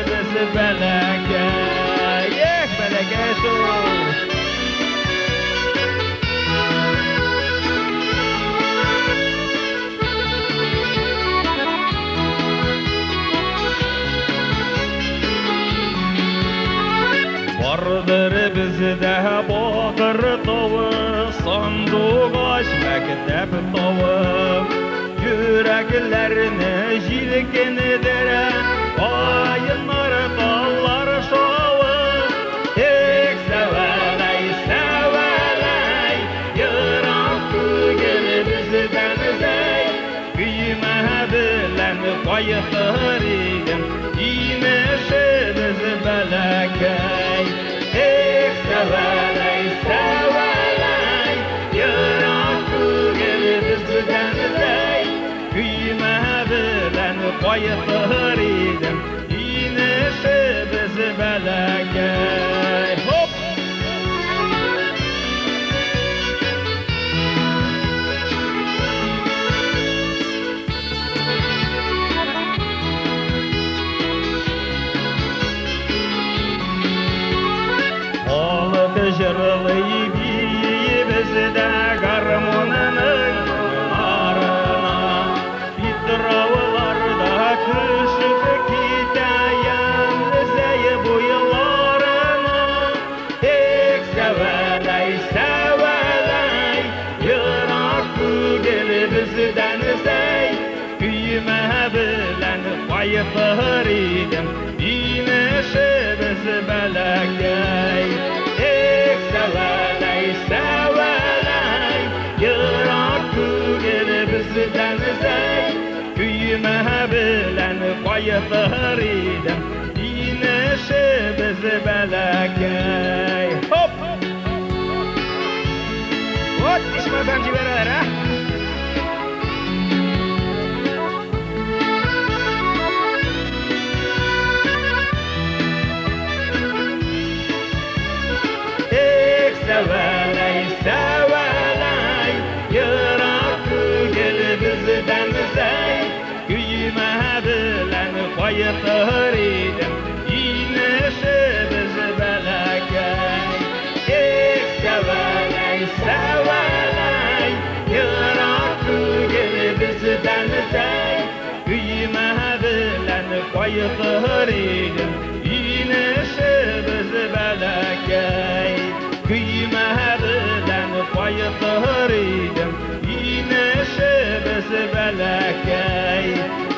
biz beləkəy. Ey beləkəy şu. Vardır bizde bakır tağı, sandıgaş mektep tağı. Yüreklerini jilkindir, ayınlar dallar şağı. Ey Səvələk, Səvələk, yırak gel bizden zey. Güyme bilen qayıtır idim, yine biz beləkəy. Ey Səvələk, Səvələk, yırak gel bizden zey. Güyme bilen qayıtır idim, yine biz beləkəy. Hop! Jırlayıp bizde garmonunun arına, Pitravlarda kışıp gideyim zey boylarına. Ey Səvələk, Səvələk, yırak gel bizden zey. Güyme bilen qayıtır idim, yine biz beləkəy. Səvələk, Səvələk, yırak gel bizden zey. Güyme bilen qayıtır idim, yine biz beləkəy. Hop! Hop! İşməsəm cibələr, ha? Səvələk, Səvələk, yırak gel bizden zey. Güyme bilen qayıtır idim, yine biz beləkəy. Ey Səvələk, Səvələk, yırak gel bizden zey. Güyme bilen qayıtır idim, yine biz beləkəy. Güyme bilen koyutur idim İnişimiz belekey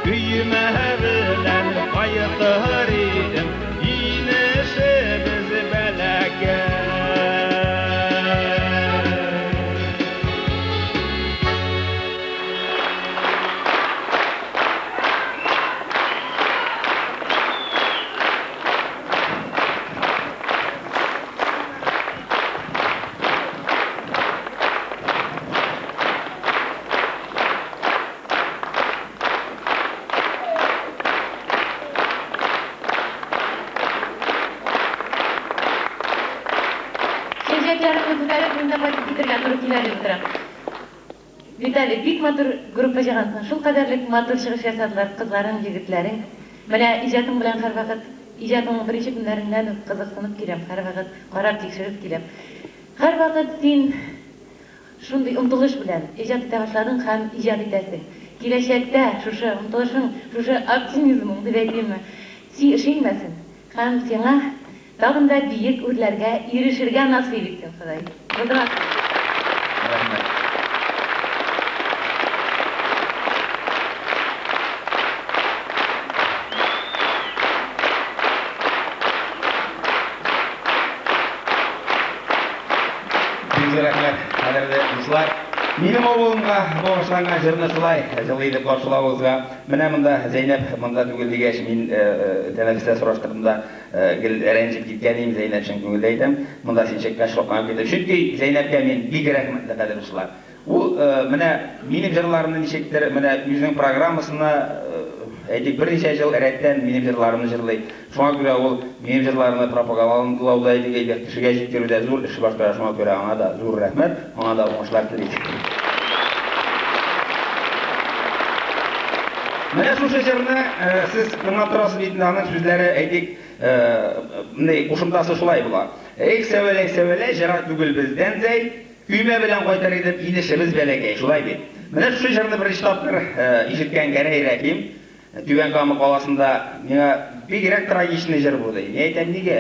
Kıyma bilen koyutur idim İnişimiz belekey Виталий, бик матур группа жыгансың. Шул кадәрлек матур чыгыш ясадылар кызларың, егетләрең. Менә иҗатың белән һәрвакыт, иҗатыңның беренче көннәреннән үк кызыксынып киләм. Һәрвакыт карап тикшереп киләм. Һәрвакыт син шундый омтылыш белән иҗат итә башладың һәм иҗат итәсең. Киләчәктә шушы омтылышың, шушы оптимизмың дип әйтәме, ишенмәсен. Һәм сиңа тагын да биек үрләргә ирешергә насыйп итсен Ходай. Рәхмәт, кадерле дуслар. Минем авылымга багышланган җырны шулай җырлый дип каршылавыгызга. Менә монда Зәйнәп монда түгел дигәч, мин тәнәфестә сораштырдым да гел рәнҗеп киткән идем, Зәйнәп өчен күңелдә идем. Монда син чәккә шаккан килде. Чөнки Зәйнәпкә мин бик рәхмәтле, кадерле дуслар. Ул менә минем җырларымны ничектер, менә үзенең программасына әйтик берничә ел рәттән минем җырларымны җырлый. Шуңа күрә ул минем җырларымны пропагандаулауда идегәй кешегә җиткерүдә зур эш башкара. Шуңа күрә аңа да зур рәхмәт, аңа да уңышлар телим. Менә шушы җырны сез тыңлап торасыз бит, аның сүзләре әйтик, менә кушымтасы шулай була. Әйк сәвәлә, җырак түгел бездән зәй, көймә белән кайтар идем, инешебез бәләкәй, шулай бит. Менә шушы җырны беренче тапкыр ишеткән Гәрәй Рәхим Түбән Кама каласында миңа бигрәк трагичный җыр булды. Ни әйтәм нигә?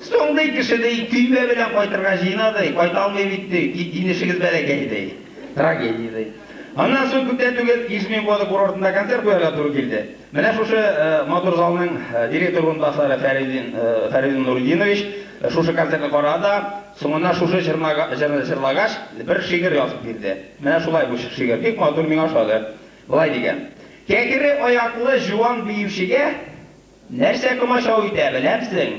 Соңгы кешедәй көймә белән кайтырга җыйнады, кайта алмый битте, инешегез бәләкәй ди. Трагедия ди. Аннан соң күптән түгел Измир курортында концерт куярга туры килде. Менә шушы матур залның директор урынбасары Фәридун Нурдинович шушы концертны карады, соңына шушы җырны җырлагач бер шигырь язып бирде. Менә шулай бу шигырь бик матур миңа ошады. Булай дигән. Кәкере аяклы жуан биючегә нәрсә комачау итә беләмсең?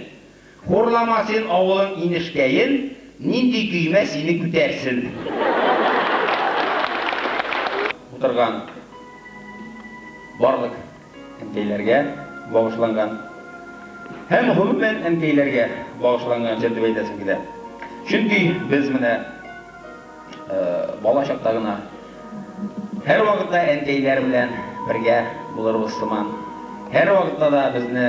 Хурлама син авылың инешкәен, нинди көймә сине күтәрсен. Утырган барлык әнкәйләргә багышланган һәм гомумән әнкәйләргә багышланган җыр дип әйтәсем килә. Чөнки без менә бала чакта гына һәр вакытта әнкәйләр белән бергә булырбыз сыман. Һәр вакытта да безне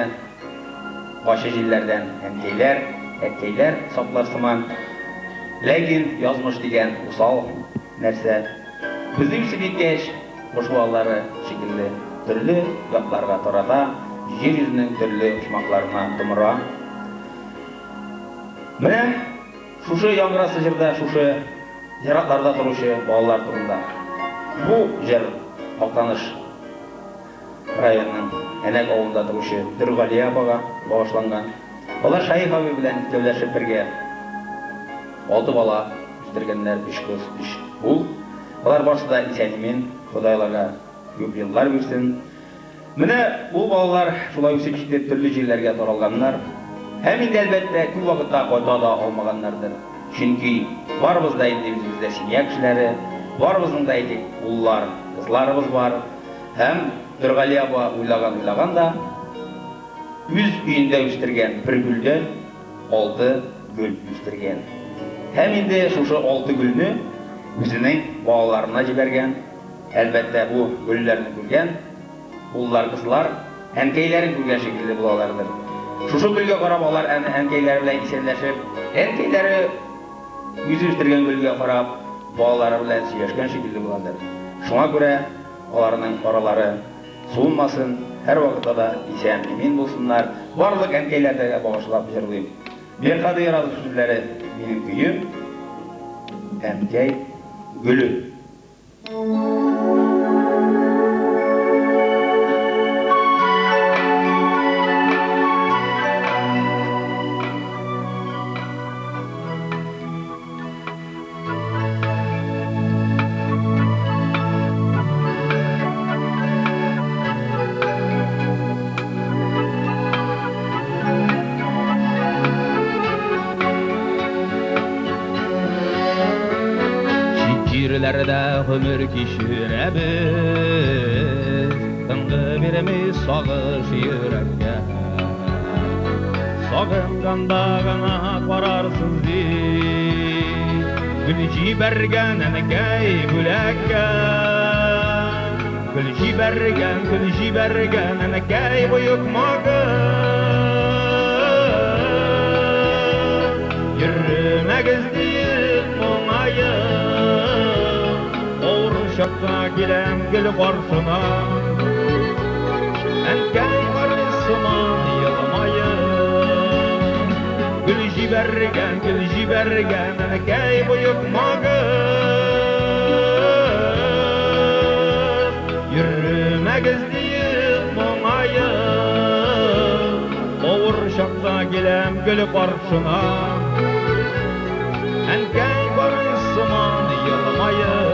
башы җилләрдән әнкәйләр саклар сыман. Ләкин язмыш дигән усал нәрсә безнең сөйләткәч бушваллары шикелле төрле якларга тарата, җир йөзенең төрле очмакларына томыра. Менә шушы яңгырасы җырда, шушы җыракларда торучы балалар турында. Бу җыр Актаныш районының Әнәк авылында торучы Дөргалия апага багышланган. Алар Шаих абый белән икәүләшеп бергә 6 бала үстергәннәр, 5 кыз, 5 ул. Алар барысы да исән-имин, Худайларга күп еллар бирсен. Менә ул балалар шулай үсеп җитеп төрле җирләргә таралганнар. Һәм инде әлбәттә күп вакытта кайта да алмаганнардыр. Чөнки барыбыз да инде үзебездә семья кешеләре, барыбызның да әйтик, уллар, кызларыбыз бар. Һәм Дөргали аба уйлаган да үз өендә үстергән бер гөлдән 6 гөл үстергән. Һәм инде шушы 6 гөлне үзенең балаларына җибәргән. Әлбәттә бу гөлләрне күргән уллар, кызлар әнкәйләрен күргән шикелле булалардыр. Шушы гөлгә карап алар әнкәйләр белән исәнләшеп, әнкәйләре үзе үстергән гөлгә карап балалары белән сөйләшкән шикелле буладыр. Шуңа күрә аларның аралары суынмасын, һәр вакытта да исән-имин булсыннар. Барлык әнкәйләргә багышлап җырлыйм. Миркады яратып сүзләре минем көем. әнкәй гүлі. Şiirlerde ömür kişiremiz, tıngı birimiz sağış yürekке. Sağımganda gana vararsız değil, gül jibergen enekey bülekке. Gül jibergen enekey buyuk mağı. Yürümegiz değil muğayım, Şakta gilem gül qarşına, ənkəy qarısıma yılmayım. Gül jibergen, ənkəy buyuk mağım. Yürüməgiz deyil muğayım, Oğur şakta gilem gül qarşına, ənkəy qarısıma yılmayım.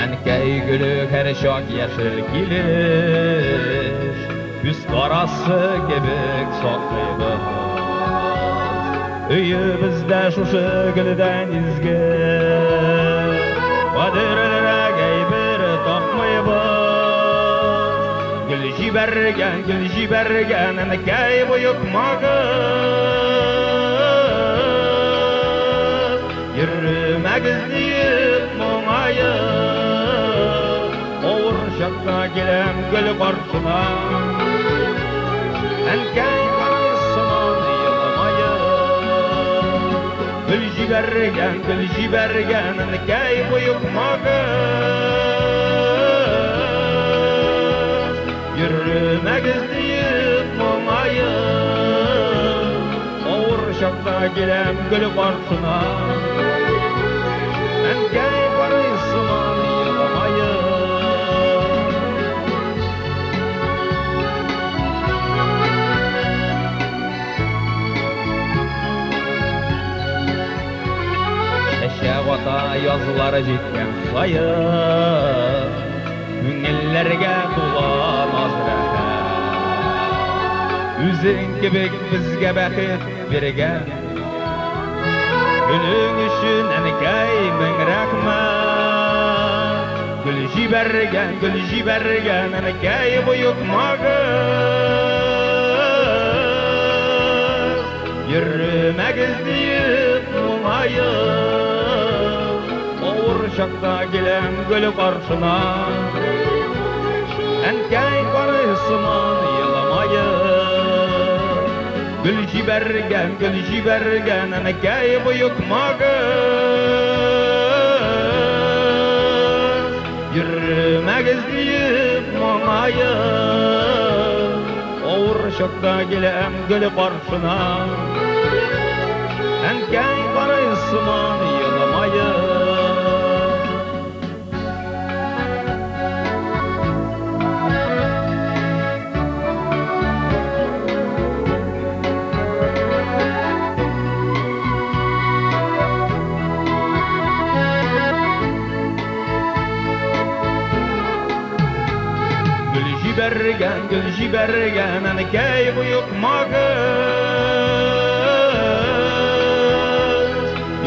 Ənkəy gülü her şak yeşil giliş, Üst qarası gebik saklıyız. Üyümüzdə şuşu güldən izgi, Qadirlərə qeybir tapmayız. Gül jibergen, ənkəy buyuk mağız. Yürüməgiz deyil muğayım, Oğur şakta gilem gül qarşına, ənkəy qarısıman yılmayım. Gül jibergen, ənkəy buyuk mağız. Yürüməgiz deyil muğayım, Oğur şakta gilem gül qarşına, ənkəy qarısıman yılmayım. Şəvata yazıları жеткен sayın, Күңелләргә тула наз рәхәт. Үзең кебек безгә бәхет биргән, Gülün üçün ənkəy min rəhmət. Gül jibergen, ənkəy buyuk mağız. Yürüməgiz deyil muğayım, Oğur şakta gilem gül qarşına, ənkəy qarısıman yılmayım. Gül jibergen, ənkəy buyuk mağız. Yürüməgiz deyil muğayım, Oğur şakta gilem gül qarşına, ənkəy qarısıman yılmayım. Gül jibergen, ənkəy buyuk mağız.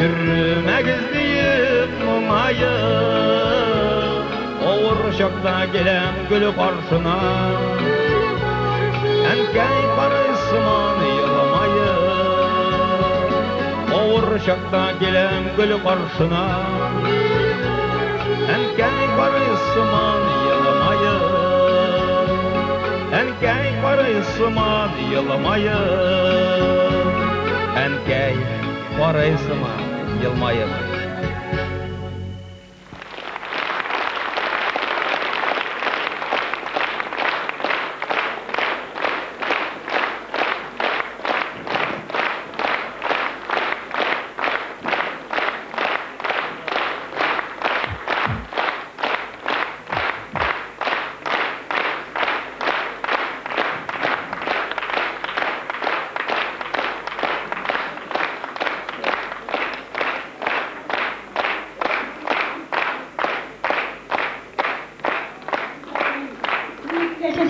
Yürüməgiz deyil muğayım, Oğur şakta gilem gül qarşına, ənkəy qarısıman yılmayım. Oğur şakta gilem gül qarşına, ənkəy qarısıman yılmayım. Ənkəy qarısıman yılmayım, Ənkəy qarısıman yılmayım.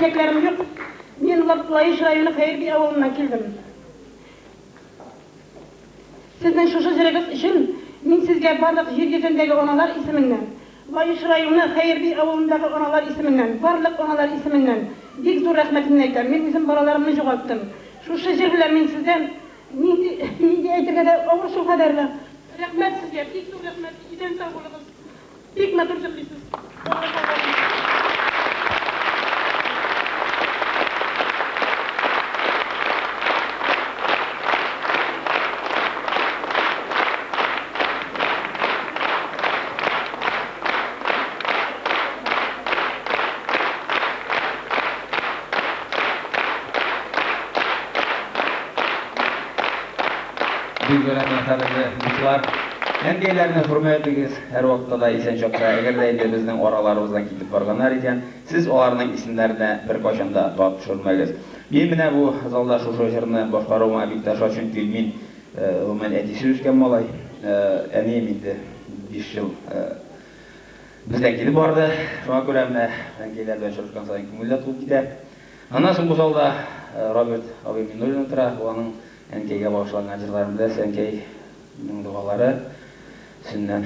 diyeceklerim yok. Men Layış rayonu hayır bir avulundan keldim. Sizden şu şerefiz için men sizge barlık yer yüzündeki onalar isminden, Layış rayonu hayır bir avulundaki onalar isminden, barlık onalar isminden bek zor rahmetini aytам. Men bizim balalarımı jogalttım. Şu şerefiler men sizden mende aytırga da awır şu kadarla. Rahmet sizge, bek zor rahmet. Iden sağ bolunuz. Bek matur jıqlisiz. Büyük öğretmen tarafı Әнгейлеріне hürmetiniz, her vaqtda da isen çokta, eğer de bizden oralarımızdan gidip barganlar eken, siz onların isimlerine bir koşanda tutup düşürmeliyiz. Ben bu zalda şu şoşarını başkarıma bir taşa çünkü men etisi üsken malay, emeyim indi 5 yıl bizden gidip vardı. Şuna göre Әнгейлерden çalışkan sayın kümüllet olup gider. Ondan sonra bu zalda Robert abi Minolin otura, onun Әнгейге bağışlanan acılarımda Әнгей'nin duaları Sünden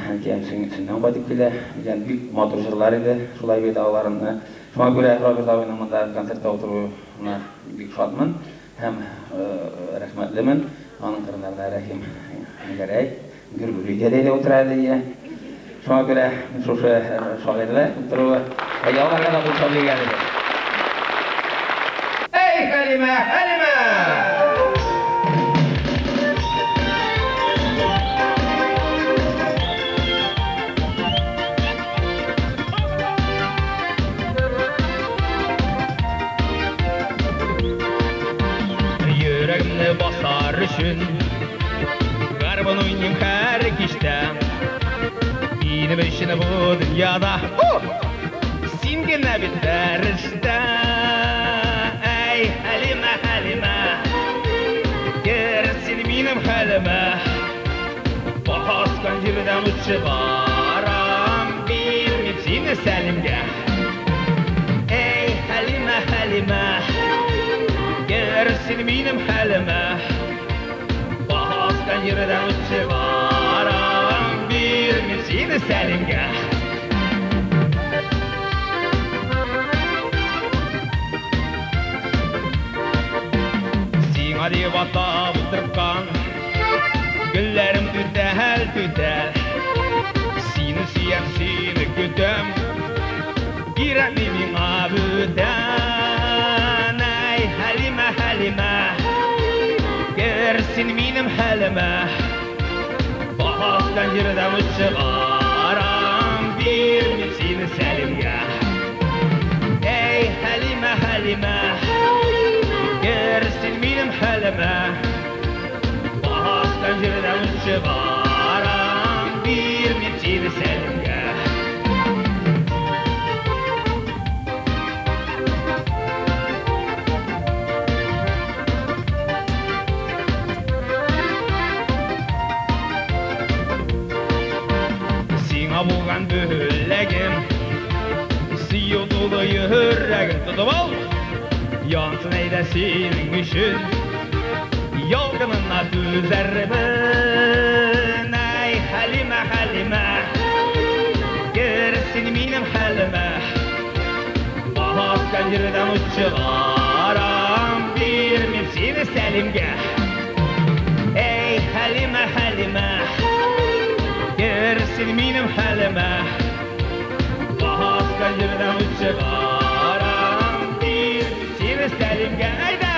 sünden koyduk bile, yani büyük motorcular idi, şulay bir dağlarını. Şuna göre Robert abinin mında konsertte oturuğuna büyük şadman, hem rahmetlimin, onun kırınlarına rahim gerek, gürgürüyde de oturaydı diye. Şuna göre şu şahirle oturuğu, yalvarga da bu şahir geldi. Ey Halime, Halime! Basar üçün Garbon oynayım her kişte Benim için bu dünyada Sen gene biter işte Ey Halime Halime Gelsin benim halime Baskan yerden uçuvaram Bilmem seni selimge Ey Halime Halime Gelsin benim halime Baskan yerden uçuvaram Bilmem seni selimge Sina diye bata bıtırkan Güllerim tütel tütel Seni siyem seni güdüm Giremimin abüden Ey Halime Halime Gelsin benim halime Baskan yerden uçuvaram Bilmem seni selimge Ey Halime Halime Gelsin benim halime Baskan yerden uçuvaram Bilmem seni selimge Bulgan bölegim Siyo dolu yüreğim tutup al Yansın eyde senin üçün Yolgununa düzerben Ey Halime Halime Gelsin benim halime Baskan yerden uçuvaram Bilmem seni selimge Ey Halime Halime Gelsin benim halime Baskan yerden uçuvaram Bilmem seni selimge Hayda!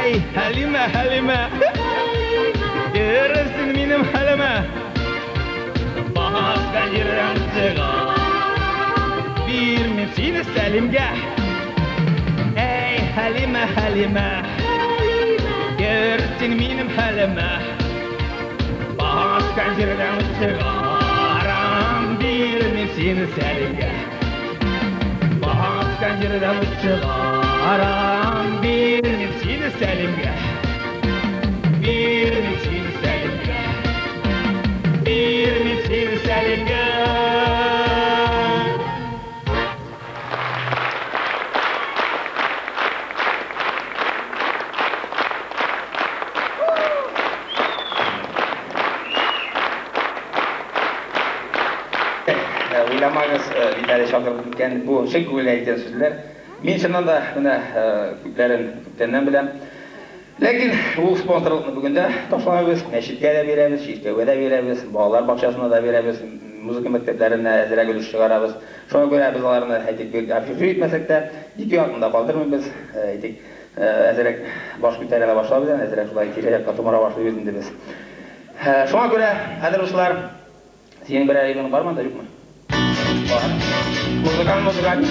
Ey Halime Halime Gelsin benim halime Baskan yerden uçuvaram Bilmem seni selimge Ey Halime Halime Gelsin benim halime Baskan yerden uçuvaram Bilmem seni selimge Baskan yerden uçuvaram Bilmem seni Selim'e. Bir min seni Selim'e. Bir min seni Selim'e. Uylamanız Vitali Şakır'ın bu şey güveyleyen sözler. Men şundan da buna küplerden bilem. Lakin bu sponsorlukni bugunda toplaymiz, meşitke de beremiz, şirketke de beremiz, bolalar bakçasına da beremiz, muzika maktablarına azrak uluş çıkarabız. Şuna göre biz onlarni aytib afisha etmesek de iki yaqında qoldirmaymiz. Aytdik azrak bosh ko'tarala boshlaymiz, azrak shulay kelajakka tomora boshlaymiz biz. Şuna göre aziz do'stlar, sening bir aybing bormi, yo'qmi? Bor. Muzika ne?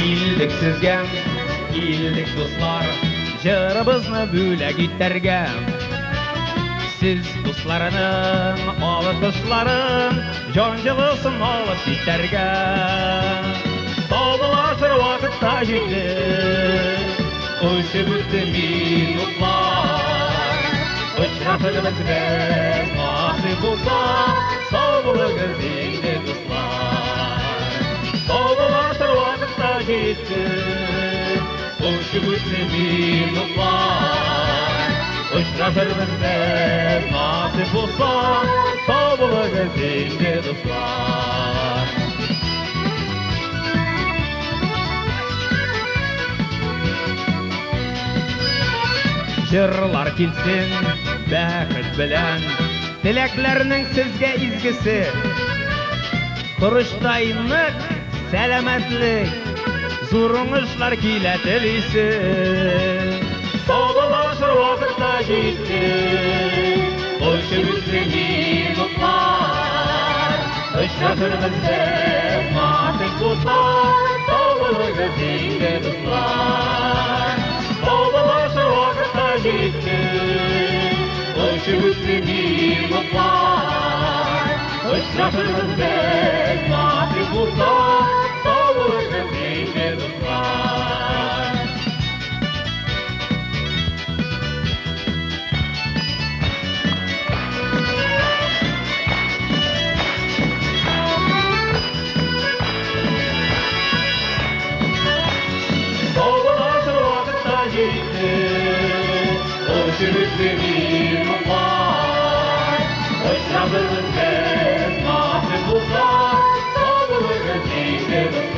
Ildik sizge, ildik dostlar, jırыбызны бүләк итәргә. Siz dostlarının alkışların, jon жылысын алып китәргә. Саудалашыр вакытта җитте, үтеп үтте минутлар. Очрашырбыз без, насыйп булса, сау булыгыз инде дуслар. Саудалашыр вакытта җитте, үтеп үтте минутлар. Очрашырбыз без, насыйп булса, сау булыгыз инде дуслар. Җырлар килсен бәхет белән, теләкләрнең сезгә изгесе. Торыштай нык сәламәтлек, зур уңышлар килә телисе. Саудалашыр вакытта җитте, үтеп үтте минутлар. Очрашырбыз без, насыйп булса, сау булыгыз инде дуслар. Саудалашыр вакытта җитте, үтеп үтте минутлар. Очрашырбыз без, насыйп булса, сау булыгыз инде дуслар. Саудалашыр вакытта җитте, үтеп үтте минутлар. Очрашырбыз без, насыйп булса, сау булыгыз инде дуслар.